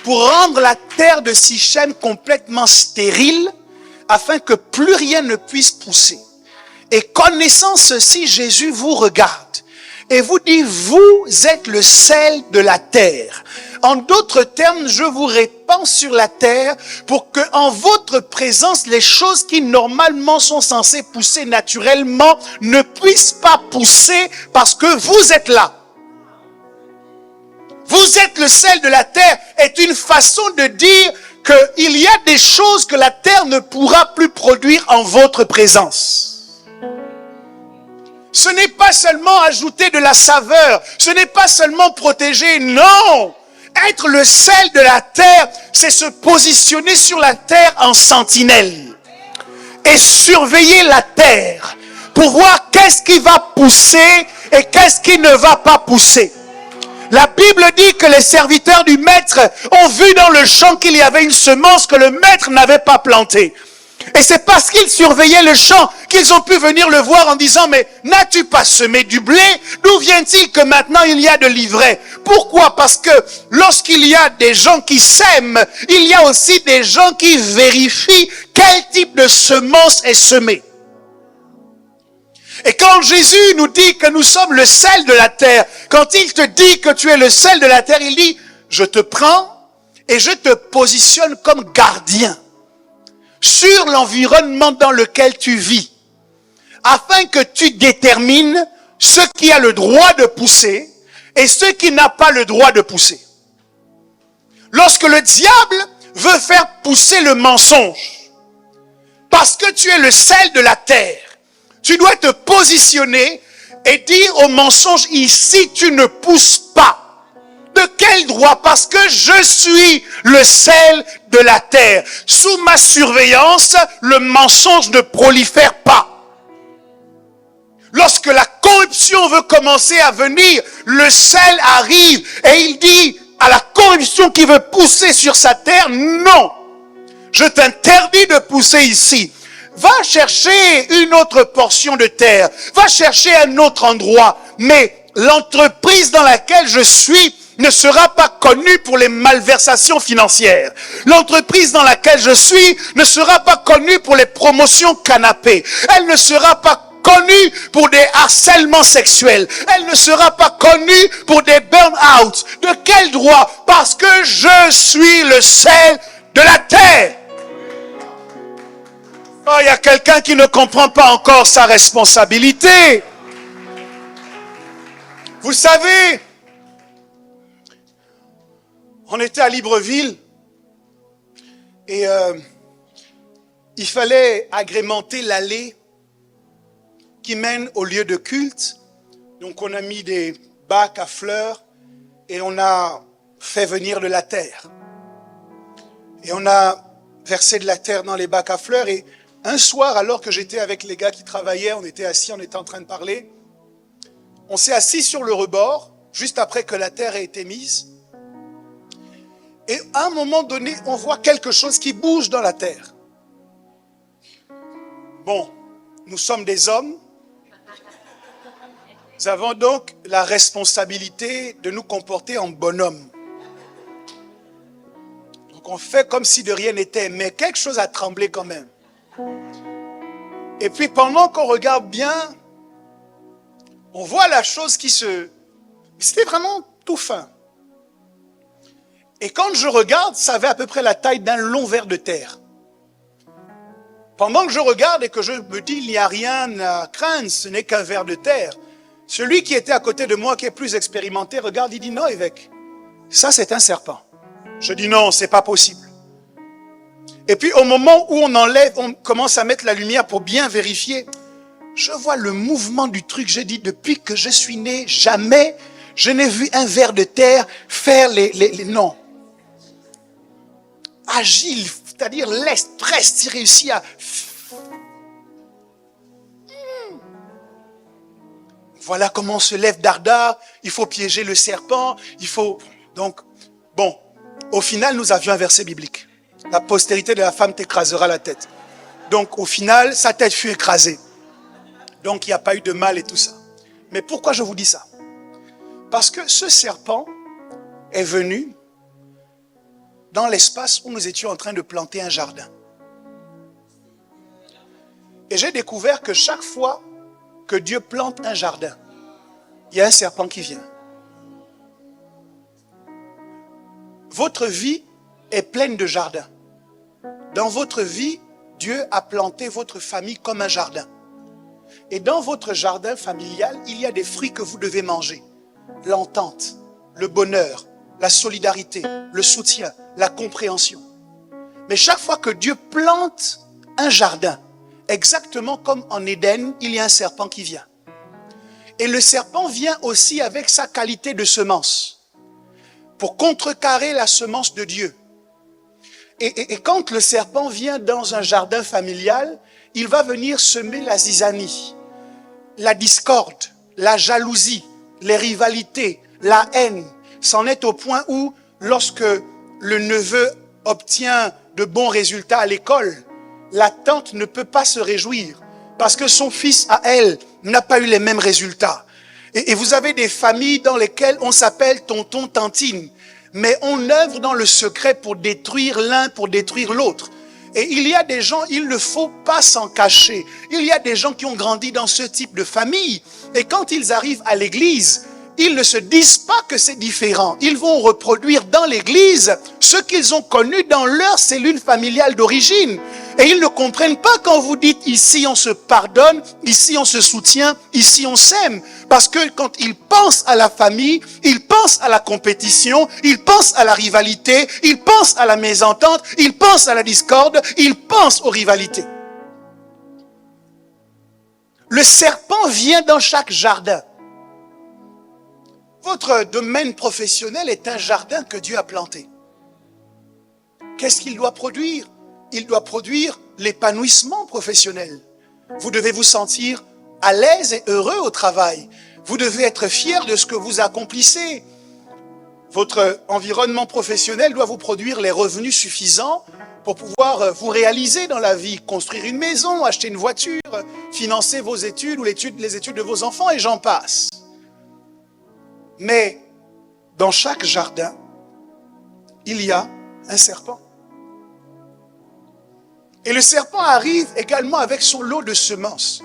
Pour rendre la terre de Sichem complètement stérile, afin que plus rien ne puisse pousser. Et connaissant ceci, Jésus vous regarde et vous dit, vous êtes le sel de la terre. En d'autres termes, je vous répands sur la terre pour que, en votre présence, les choses qui normalement sont censées pousser naturellement ne puissent pas pousser parce que vous êtes là. Vous êtes le sel de la terre est une façon de dire qu'il y a des choses que la terre ne pourra plus produire en votre présence. Ce n'est pas seulement ajouter de la saveur, ce n'est pas seulement protéger, non! Être le sel de la terre, c'est se positionner sur la terre en sentinelle et surveiller la terre pour voir qu'est-ce qui va pousser et qu'est-ce qui ne va pas pousser. La Bible dit que les serviteurs du maître ont vu dans le champ qu'il y avait une semence que le maître n'avait pas plantée. Et c'est parce qu'ils surveillaient le champ qu'ils ont pu venir le voir en disant, mais n'as-tu pas semé du blé? D'où vient-il que maintenant il y a de l'ivraie? Pourquoi? Parce que lorsqu'il y a des gens qui sèment, il y a aussi des gens qui vérifient quel type de semence est semée. Et quand Jésus nous dit que nous sommes le sel de la terre, quand il te dit que tu es le sel de la terre, il dit, je te prends et je te positionne comme gardien sur l'environnement dans lequel tu vis, afin que tu détermines ce qui a le droit de pousser et ce qui n'a pas le droit de pousser. Lorsque le diable veut faire pousser le mensonge, parce que tu es le sel de la terre, tu dois te positionner et dire au mensonge, ici tu ne pousses pas. De quel droit? Parce que je suis le sel de la terre. Sous ma surveillance, le mensonge ne prolifère pas. Lorsque la corruption veut commencer à venir, le sel arrive et il dit à la corruption qui veut pousser sur sa terre, non, je t'interdis de pousser ici. Va chercher une autre portion de terre, va chercher un autre endroit, mais l'entreprise dans laquelle je suis ne sera pas connue pour les malversations financières. L'entreprise dans laquelle je suis ne sera pas connue pour les promotions canapés. Elle ne sera pas connue pour des harcèlements sexuels. Elle ne sera pas connue pour des burn-out. De quel droit? Parce que je suis le sel de la terre. Oh, il y a quelqu'un qui ne comprend pas encore sa responsabilité. Vous savez, on était à Libreville et il fallait agrémenter l'allée qui mène au lieu de culte. Donc on a mis des bacs à fleurs et on a fait venir de la terre. Et on a versé de la terre dans les bacs à fleurs et un soir, alors que j'étais avec les gars qui travaillaient, on était assis, on était en train de parler. On s'est assis sur le rebord, juste après que la terre ait été mise. Et à un moment donné, on voit quelque chose qui bouge dans la terre. Bon, nous sommes des hommes. Nous avons donc la responsabilité de nous comporter en bonhomme. Donc on fait comme si de rien n'était, mais quelque chose a tremblé quand même. Et puis pendant qu'on regarde bien, on voit la chose qui se... C'était vraiment tout fin. Et quand je regarde, ça avait à peu près la taille d'un long ver de terre. Pendant que je regarde et que je me dis, il n'y a rien à craindre, ce n'est qu'un ver de terre. Celui qui était à côté de moi, qui est plus expérimenté, regarde, il dit, non évêque, ça c'est un serpent. Je dis, non, c'est pas possible. Et puis au moment où on enlève, on commence à mettre la lumière pour bien vérifier. je vois le mouvement du truc. J'ai dit, depuis que je suis né, jamais je n'ai vu un ver de terre faire les non. Agile, c'est-à-dire l'est-presse, il réussit à... Voilà comment on se lève dardard, il faut piéger le serpent, il faut... Donc, bon, au final, nous avions un verset biblique. La postérité de la femme t'écrasera la tête. Donc, au final, sa tête fut écrasée. Donc, il n'y a pas eu de mal et tout ça. Mais pourquoi je vous dis ça? Parce que ce serpent est venu dans l'espace où nous étions en train de planter un jardin. Et j'ai découvert que chaque fois que Dieu plante un jardin, il y a un serpent qui vient. Votre vie est pleine de jardins. Dans votre vie, Dieu a planté votre famille comme un jardin. Et dans votre jardin familial, il y a des fruits que vous devez manger. L'entente, le bonheur, la solidarité, le soutien, la compréhension. Mais chaque fois que Dieu plante un jardin, exactement comme en Éden, il y a un serpent qui vient. Et le serpent vient aussi avec sa qualité de semence pour contrecarrer la semence de Dieu. Et quand le serpent vient dans un jardin familial, il va venir semer la zizanie, la discorde, la jalousie, les rivalités, la haine. C'en est au point où, lorsque le neveu obtient de bons résultats à l'école, la tante ne peut pas se réjouir parce que son fils à elle n'a pas eu les mêmes résultats. Et vous avez des familles dans lesquelles on s'appelle tonton, tantine, mais on œuvre dans le secret pour détruire l'un, pour détruire l'autre. Et il y a des gens, il ne faut pas s'en cacher. Il y a des gens qui ont grandi dans ce type de famille. Et quand ils arrivent à l'église, ils ne se disent pas que c'est différent. Ils vont reproduire dans l'église ce qu'ils ont connu dans leur cellule familiale d'origine. Et ils ne comprennent pas quand vous dites ici on se pardonne, ici on se soutient, ici on s'aime. Parce que quand ils pensent à la famille, ils pensent à la compétition, ils pensent à la rivalité, ils pensent à la mésentente, ils pensent à la discorde, ils pensent aux rivalités. Le serpent vient dans chaque jardin. Votre domaine professionnel est un jardin que Dieu a planté. Qu'est-ce qu'il doit produire? Il doit produire l'épanouissement professionnel. Vous devez vous sentir à l'aise et heureux au travail. Vous devez être fier de ce que vous accomplissez. Votre environnement professionnel doit vous produire les revenus suffisants pour pouvoir vous réaliser dans la vie, construire une maison, acheter une voiture, financer vos études ou les études de vos enfants et j'en passe. Mais dans chaque jardin, il y a un serpent. Et le serpent arrive également avec son lot de semences.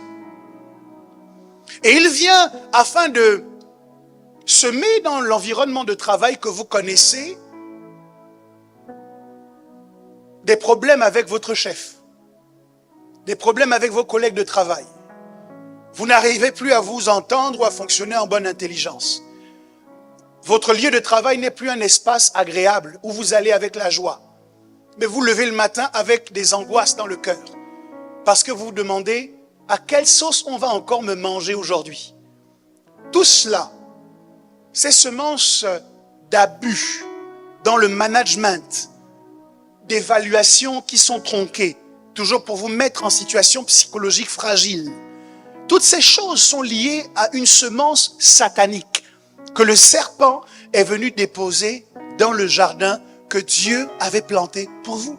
Et il vient afin de semer dans l'environnement de travail que vous connaissez des problèmes avec votre chef, des problèmes avec vos collègues de travail. Vous n'arrivez plus à vous entendre ou à fonctionner en bonne intelligence. Votre lieu de travail n'est plus un espace agréable où vous allez avec la joie. Mais vous levez le matin avec des angoisses dans le cœur. Parce que vous vous demandez à quelle sauce on va encore me manger aujourd'hui. Tout cela, ces semences d'abus dans le management, d'évaluations qui sont tronquées, toujours pour vous mettre en situation psychologique fragile. Toutes ces choses sont liées à une semence satanique que le serpent est venu déposer dans le jardin que Dieu avait planté pour vous.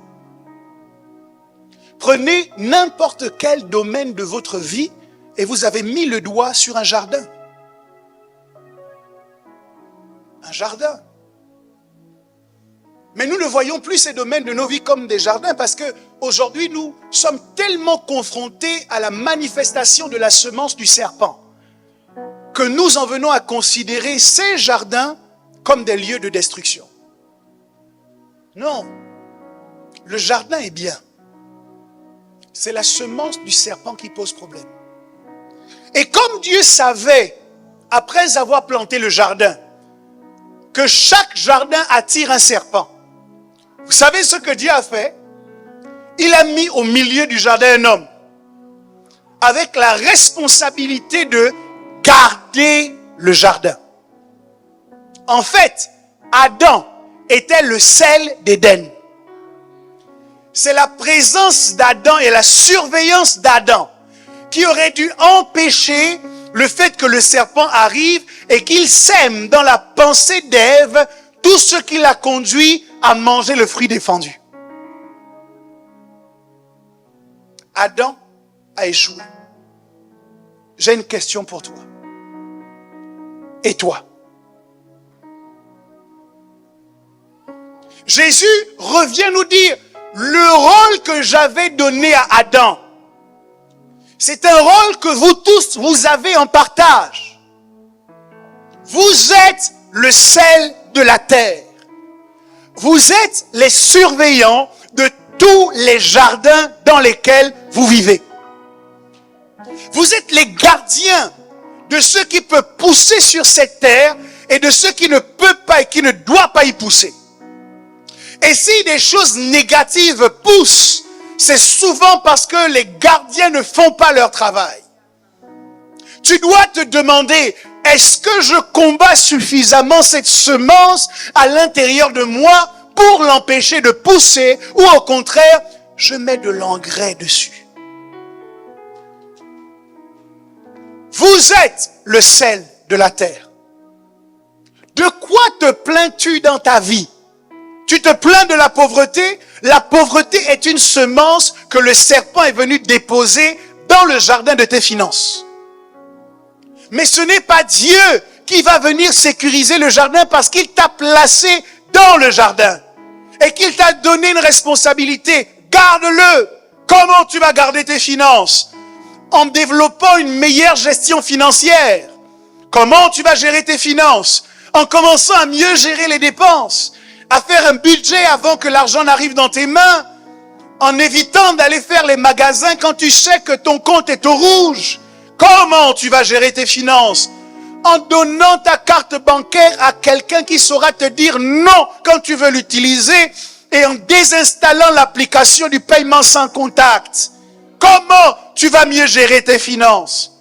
Prenez n'importe quel domaine de votre vie et vous avez mis le doigt sur un jardin. Un jardin. Mais nous ne voyons plus ces domaines de nos vies comme des jardins parce que aujourd'hui nous sommes tellement confrontés à la manifestation de la semence du serpent que nous en venons à considérer ces jardins comme des lieux de destruction. Non, le jardin est bien. C'est la semence du serpent qui pose problème. Et comme Dieu savait, après avoir planté le jardin, que chaque jardin attire un serpent, vous savez ce que Dieu a fait? Il a mis au milieu du jardin un homme. avec la responsabilité de garder le jardin. En fait, Adam était le sel d'Éden. C'est la présence d'Adam et la surveillance d'Adam qui aurait dû empêcher le fait que le serpent arrive et qu'il sème dans la pensée d'Ève tout ce qui l'a conduit à manger le fruit défendu. Adam a échoué. J'ai une question pour toi. Et toi? Jésus revient nous dire, le rôle que j'avais donné à Adam, c'est un rôle que vous tous, vous avez en partage. Vous êtes le sel de la terre. Vous êtes les surveillants de tous les jardins dans lesquels vous vivez. Vous êtes les gardiens de ce qui peut pousser sur cette terre et de ce qui ne peut pas et qui ne doit pas y pousser. Et si des choses négatives poussent, c'est souvent parce que les gardiens ne font pas leur travail. Tu dois te demander, est-ce que je combats suffisamment cette semence à l'intérieur de moi pour l'empêcher de pousser, ou au contraire, je mets de l'engrais dessus? Vous êtes le sel de la terre. De quoi te plains-tu dans ta vie? Tu te plains de la pauvreté? La pauvreté est une semence que le serpent est venu déposer dans le jardin de tes finances. Mais ce n'est pas Dieu qui va venir sécuriser le jardin parce qu'il t'a placé dans le jardin et qu'il t'a donné une responsabilité. Garde-le. Comment tu vas garder tes finances? En développant une meilleure gestion financière. Comment tu vas gérer tes finances? En commençant à mieux gérer les dépenses, à faire un budget avant que l'argent n'arrive dans tes mains, en évitant d'aller faire les magasins quand tu sais que ton compte est au rouge. Comment tu vas gérer tes finances? En donnant ta carte bancaire à quelqu'un qui saura te dire non quand tu veux l'utiliser et en désinstallant l'application du paiement sans contact. Comment tu vas mieux gérer tes finances?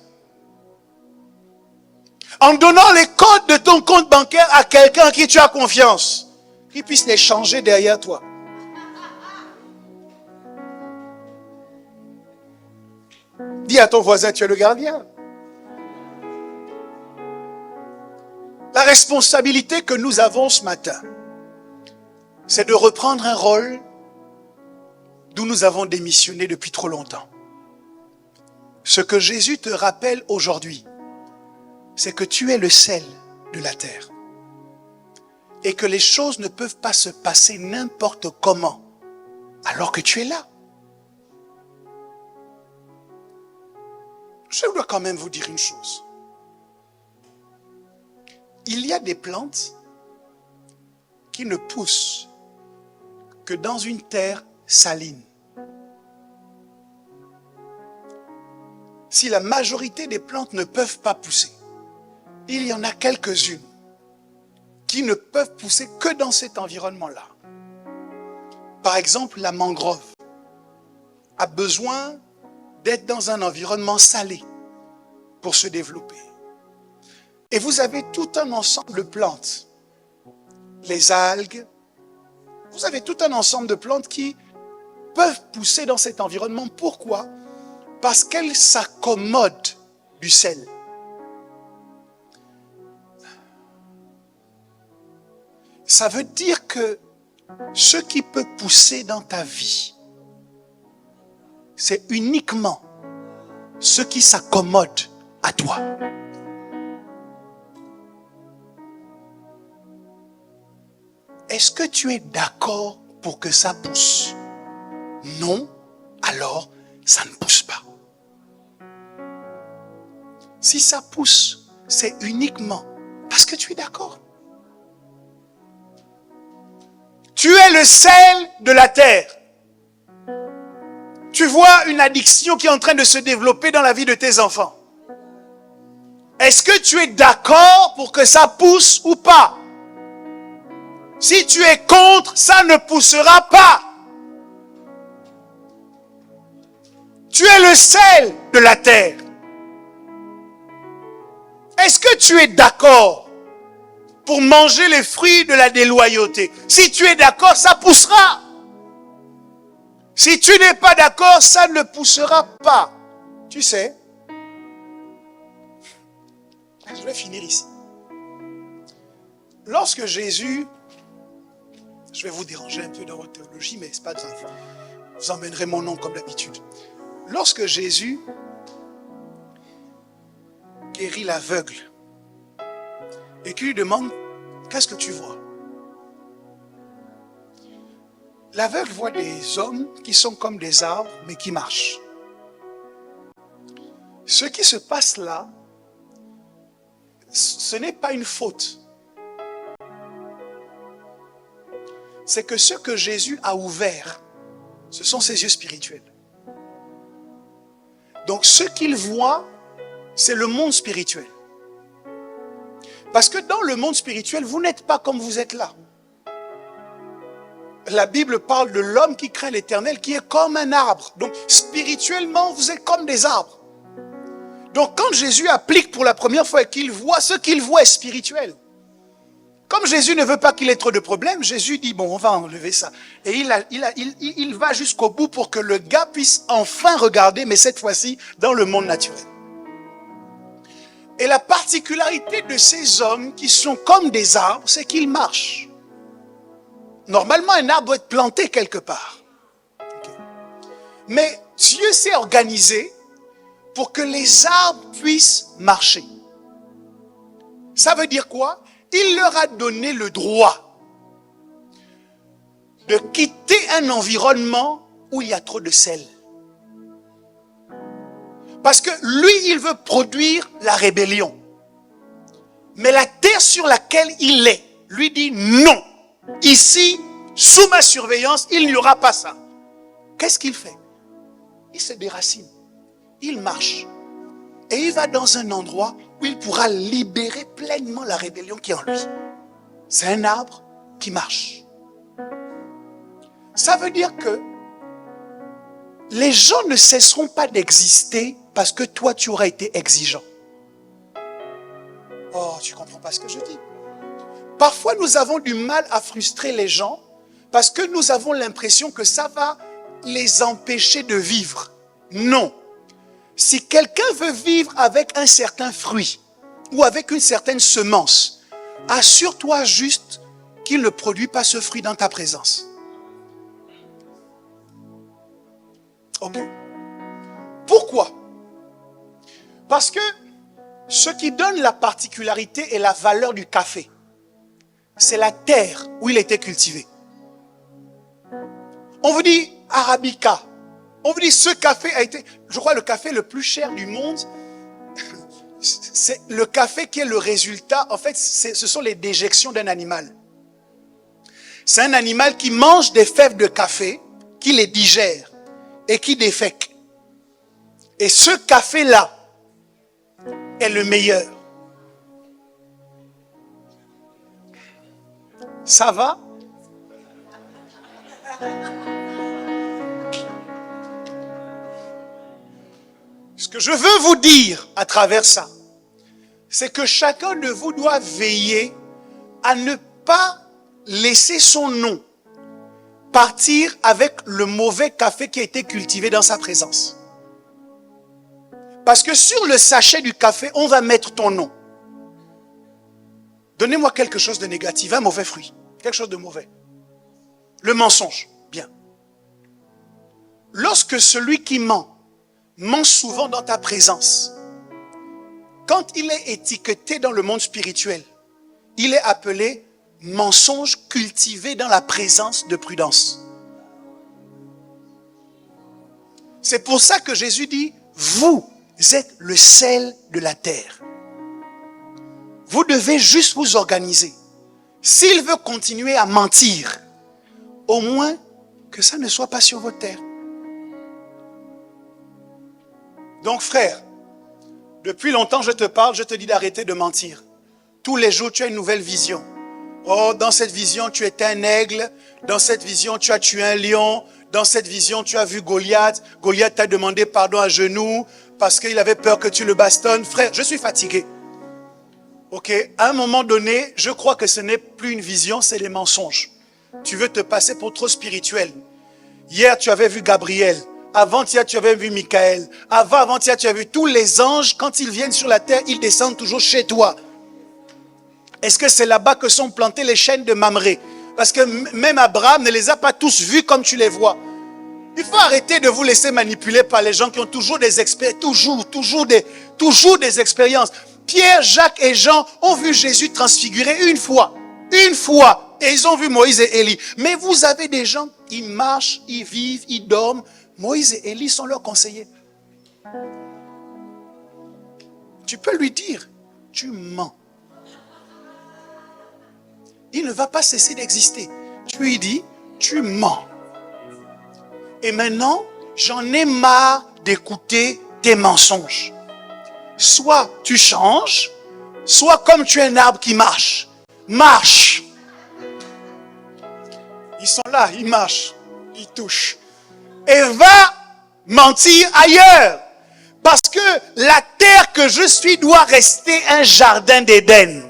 En donnant les codes de ton compte bancaire à quelqu'un en qui tu as confiance, qu'il puisse les changer derrière toi. Dis à ton voisin, tu es le gardien. La responsabilité que nous avons ce matin, c'est de reprendre un rôle d'où nous avons démissionné depuis trop longtemps. Ce que Jésus te rappelle aujourd'hui, c'est que tu es le sel de la terre. Et que les choses ne peuvent pas se passer n'importe comment, alors que tu es là. Je dois quand même vous dire une chose. Il y a des plantes qui ne poussent que dans une terre saline. Si la majorité des plantes ne peuvent pas pousser, il y en a quelques-unes qui ne peuvent pousser que dans cet environnement-là. Par exemple, la mangrove a besoin d'être dans un environnement salé pour se développer. Et vous avez tout un ensemble de plantes, les algues, vous avez tout un ensemble de plantes qui peuvent pousser dans cet environnement. Pourquoi? Parce qu'elles s'accommodent du sel. Ça veut dire que ce qui peut pousser dans ta vie, c'est uniquement ce qui s'accommode à toi. Est-ce que tu es d'accord pour que ça pousse? Non, alors ça ne pousse pas. Si ça pousse, c'est uniquement parce que tu es d'accord. Tu es le sel de la terre. Tu vois une addiction qui est en train de se développer dans la vie de tes enfants. Est-ce que tu es d'accord pour que ça pousse ou pas? Si tu es contre, ça ne poussera pas. Tu Tu es le sel de la terre. Est-ce que tu es d'accord pour manger les fruits de la déloyauté? Si tu es d'accord, ça poussera. Si tu n'es pas d'accord, ça ne poussera pas. Tu sais, je vais finir ici. Lorsque Jésus, je vais vous déranger un peu dans votre théologie, mais ce n'est pas grave. Vous emmènerez mon nom comme d'habitude. Lorsque Jésus guérit l'aveugle et qu'il lui demande, qu'est-ce que tu vois? L'aveugle voit des hommes qui sont comme des arbres, mais qui marchent. Ce qui se passe là, ce n'est pas une faute. C'est que ce que Jésus a ouvert, ce sont ses yeux spirituels. Donc ce qu'il voit, c'est le monde spirituel. Parce que dans le monde spirituel, vous n'êtes pas comme vous êtes là. La Bible parle de l'homme qui craint l'Éternel, qui est comme un arbre. Donc spirituellement, vous êtes comme des arbres. Donc quand Jésus applique pour la première fois et qu'il voit, ce qu'il voit est spirituel. Comme Jésus ne veut pas qu'il ait trop de problèmes, Jésus dit, bon, on va enlever ça. Et il va jusqu'au bout pour que le gars puisse enfin regarder, mais cette fois-ci, dans le monde naturel. Et la particularité de ces hommes qui sont comme des arbres, c'est qu'ils marchent. Normalement, un arbre doit être planté quelque part. Okay. Mais Dieu s'est organisé pour que les arbres puissent marcher. Ça veut dire quoi? Il leur a donné le droit de quitter un environnement où il y a trop de sel. Parce que lui, il veut produire la rébellion. Mais la terre sur laquelle il est, lui dit non. Ici, sous ma surveillance, il n'y aura pas ça. Qu'est-ce qu'il fait? Il se déracine. Il marche. Et il va dans un endroit où il pourra libérer pleinement la rébellion qui est en lui. C'est un arbre qui marche. Ça veut dire que les gens ne cesseront pas d'exister parce que toi, tu auras été exigeant. Oh, tu ne comprends pas ce que je dis. Parfois, nous avons du mal à frustrer les gens parce que nous avons l'impression que ça va les empêcher de vivre. Non. Si quelqu'un veut vivre avec un certain fruit ou avec une certaine semence, assure-toi juste qu'il ne produit pas ce fruit dans ta présence. Ok? Pourquoi? Parce que ce qui donne la particularité et la valeur du café, c'est la terre où il était cultivé. On vous dit Arabica. On vous dit ce café a été, je crois, le café le plus cher du monde. C'est le café qui est le résultat. En fait, ce sont les déjections d'un animal. C'est un animal qui mange des fèves de café, qui les digère et qui défèque. Et ce café-là est le meilleur. Ça va? Ce que je veux vous dire à travers ça, c'est que chacun de vous doit veiller à ne pas laisser son nom partir avec le mauvais café qui a été cultivé dans sa présence. Parce que sur le sachet du café, on va mettre ton nom. Donnez-moi quelque chose de négatif, un mauvais fruit, quelque chose de mauvais. Le mensonge, bien. Lorsque celui qui ment souvent dans ta présence, quand il est étiqueté dans le monde spirituel, il est appelé mensonge cultivé dans la présence de prudence. C'est pour ça que Jésus dit, vous êtes le sel de la terre. Vous devez juste vous organiser. S'il veut continuer à mentir, au moins que ça ne soit pas sur votre terre. Donc frère, depuis longtemps je te parle, je te dis d'arrêter de mentir. Tous les jours tu as une nouvelle vision. Oh, dans cette vision, tu étais un aigle. Dans cette vision, tu as tué un lion. Dans cette vision, tu as vu Goliath. Goliath t'a demandé pardon à genoux parce qu'il avait peur que tu le bastonnes. Frère, je suis fatigué. Ok, à un moment donné, je crois que ce n'est plus une vision, c'est des mensonges. Tu veux te passer pour trop spirituel. Hier, tu avais vu Gabriel. Avant-hier, tu avais vu Michael. Avant-hier, tu as vu tous les anges. Quand ils viennent sur la terre, ils descendent toujours chez toi. Est-ce que c'est là-bas que sont plantées les chaînes de Mamré? Parce que même Abraham ne les a pas tous vus comme tu les vois. Il faut arrêter de vous laisser manipuler par les gens qui ont toujours des expériences, toujours des expériences. Pierre, Jacques et Jean ont vu Jésus transfiguré une fois. Et ils ont vu Moïse et Élie. Mais vous avez des gens, ils marchent, ils vivent, ils dorment. Moïse et Élie sont leurs conseillers. Tu peux lui dire, tu mens. Il ne va pas cesser d'exister. Tu lui dis, tu mens. Et maintenant, j'en ai marre d'écouter tes mensonges. Soit tu changes, soit comme tu es un arbre qui marche. Marche. Ils sont là, ils marchent, ils touchent. Et va mentir ailleurs. Parce que la terre que je suis doit rester un jardin d'Éden.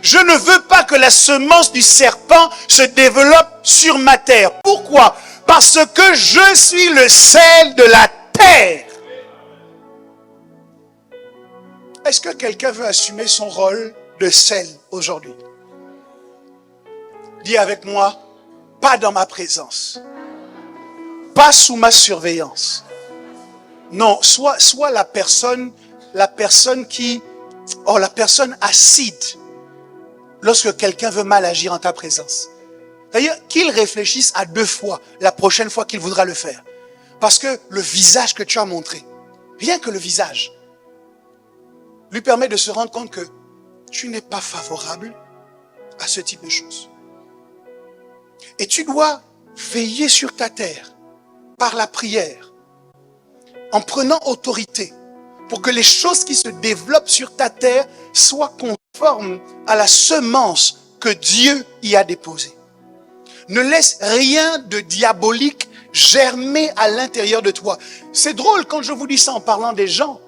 Je ne veux pas que la semence du serpent se développe sur ma terre. Pourquoi? Parce que je suis le sel de la terre. Est-ce que quelqu'un veut assumer son rôle de sel aujourd'hui? Dis avec moi, pas dans ma présence. Pas sous ma surveillance. Non, soit la personne qui... Oh, la personne acide. Lorsque quelqu'un veut mal agir en ta présence. D'ailleurs, qu'il réfléchisse à 2 fois la prochaine fois qu'il voudra le faire. Parce que le visage que tu as montré, rien que le visage, lui permet de se rendre compte que tu n'es pas favorable à ce type de choses. Et tu dois veiller sur ta terre par la prière, en prenant autorité pour que les choses qui se développent sur ta terre soient conformes à la semence que Dieu y a déposée. Ne laisse rien de diabolique germer à l'intérieur de toi. C'est drôle quand je vous dis ça en parlant des gens,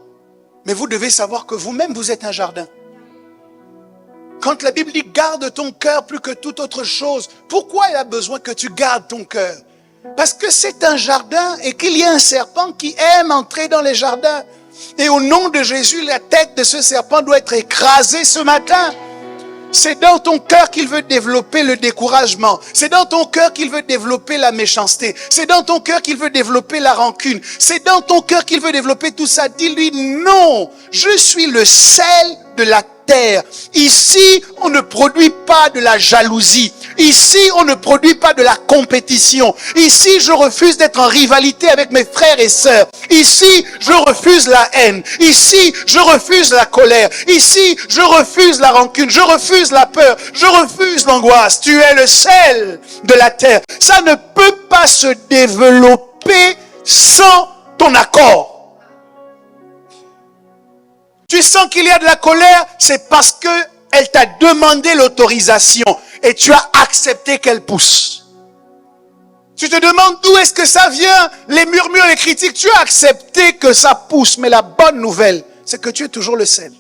mais vous devez savoir que vous-même, vous êtes un jardin. Quand la Bible dit « garde ton cœur plus que toute autre chose », pourquoi il a besoin que tu gardes ton cœur? Parce que c'est un jardin et qu'il y a un serpent qui aime entrer dans les jardins. Et au nom de Jésus, la tête de ce serpent doit être écrasée ce matin. C'est dans ton cœur qu'il veut développer le découragement. C'est dans ton cœur qu'il veut développer la méchanceté. C'est dans ton cœur qu'il veut développer la rancune. C'est dans ton cœur qu'il veut développer tout ça. Dis-lui non, je suis le sel de la terre. Ici, on ne produit pas de la jalousie. Ici, on ne produit pas de la compétition. Ici, je refuse d'être en rivalité avec mes frères et sœurs. Ici, je refuse la haine. Ici, je refuse la colère. Ici, je refuse la rancune. Je refuse la peur. Je refuse l'angoisse. Tu es le sel de la terre. Ça ne peut pas se développer sans ton accord. Tu sens qu'il y a de la colère, c'est parce que elle t'a demandé l'autorisation et tu as accepté qu'elle pousse. Tu te demandes d'où est-ce que ça vient, les murmures, les critiques. Tu as accepté que ça pousse, mais la bonne nouvelle, c'est que tu es toujours le sel.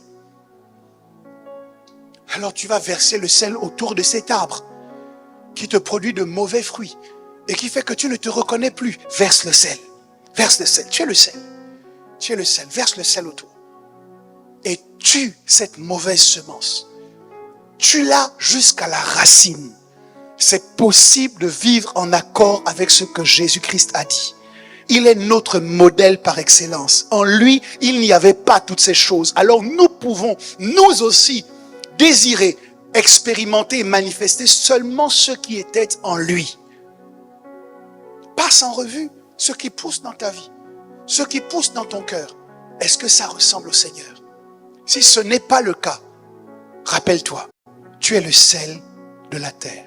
Alors tu vas verser le sel autour de cet arbre qui te produit de mauvais fruits et qui fait que tu ne te reconnais plus. Verse le sel. Verse le sel. Tu es le sel. Tu es le sel. Verse le sel autour. Et tue cette mauvaise semence. Tue-la jusqu'à la racine. C'est possible de vivre en accord avec ce que Jésus-Christ a dit. Il est notre modèle par excellence. En lui, il n'y avait pas toutes ces choses. Alors nous pouvons, nous aussi, désirer, expérimenter et manifester seulement ce qui était en lui. Passe en revue ce qui pousse dans ta vie, ce qui pousse dans ton cœur. Est-ce que ça ressemble au Seigneur? Si ce n'est pas le cas, rappelle-toi, tu es le sel de la terre.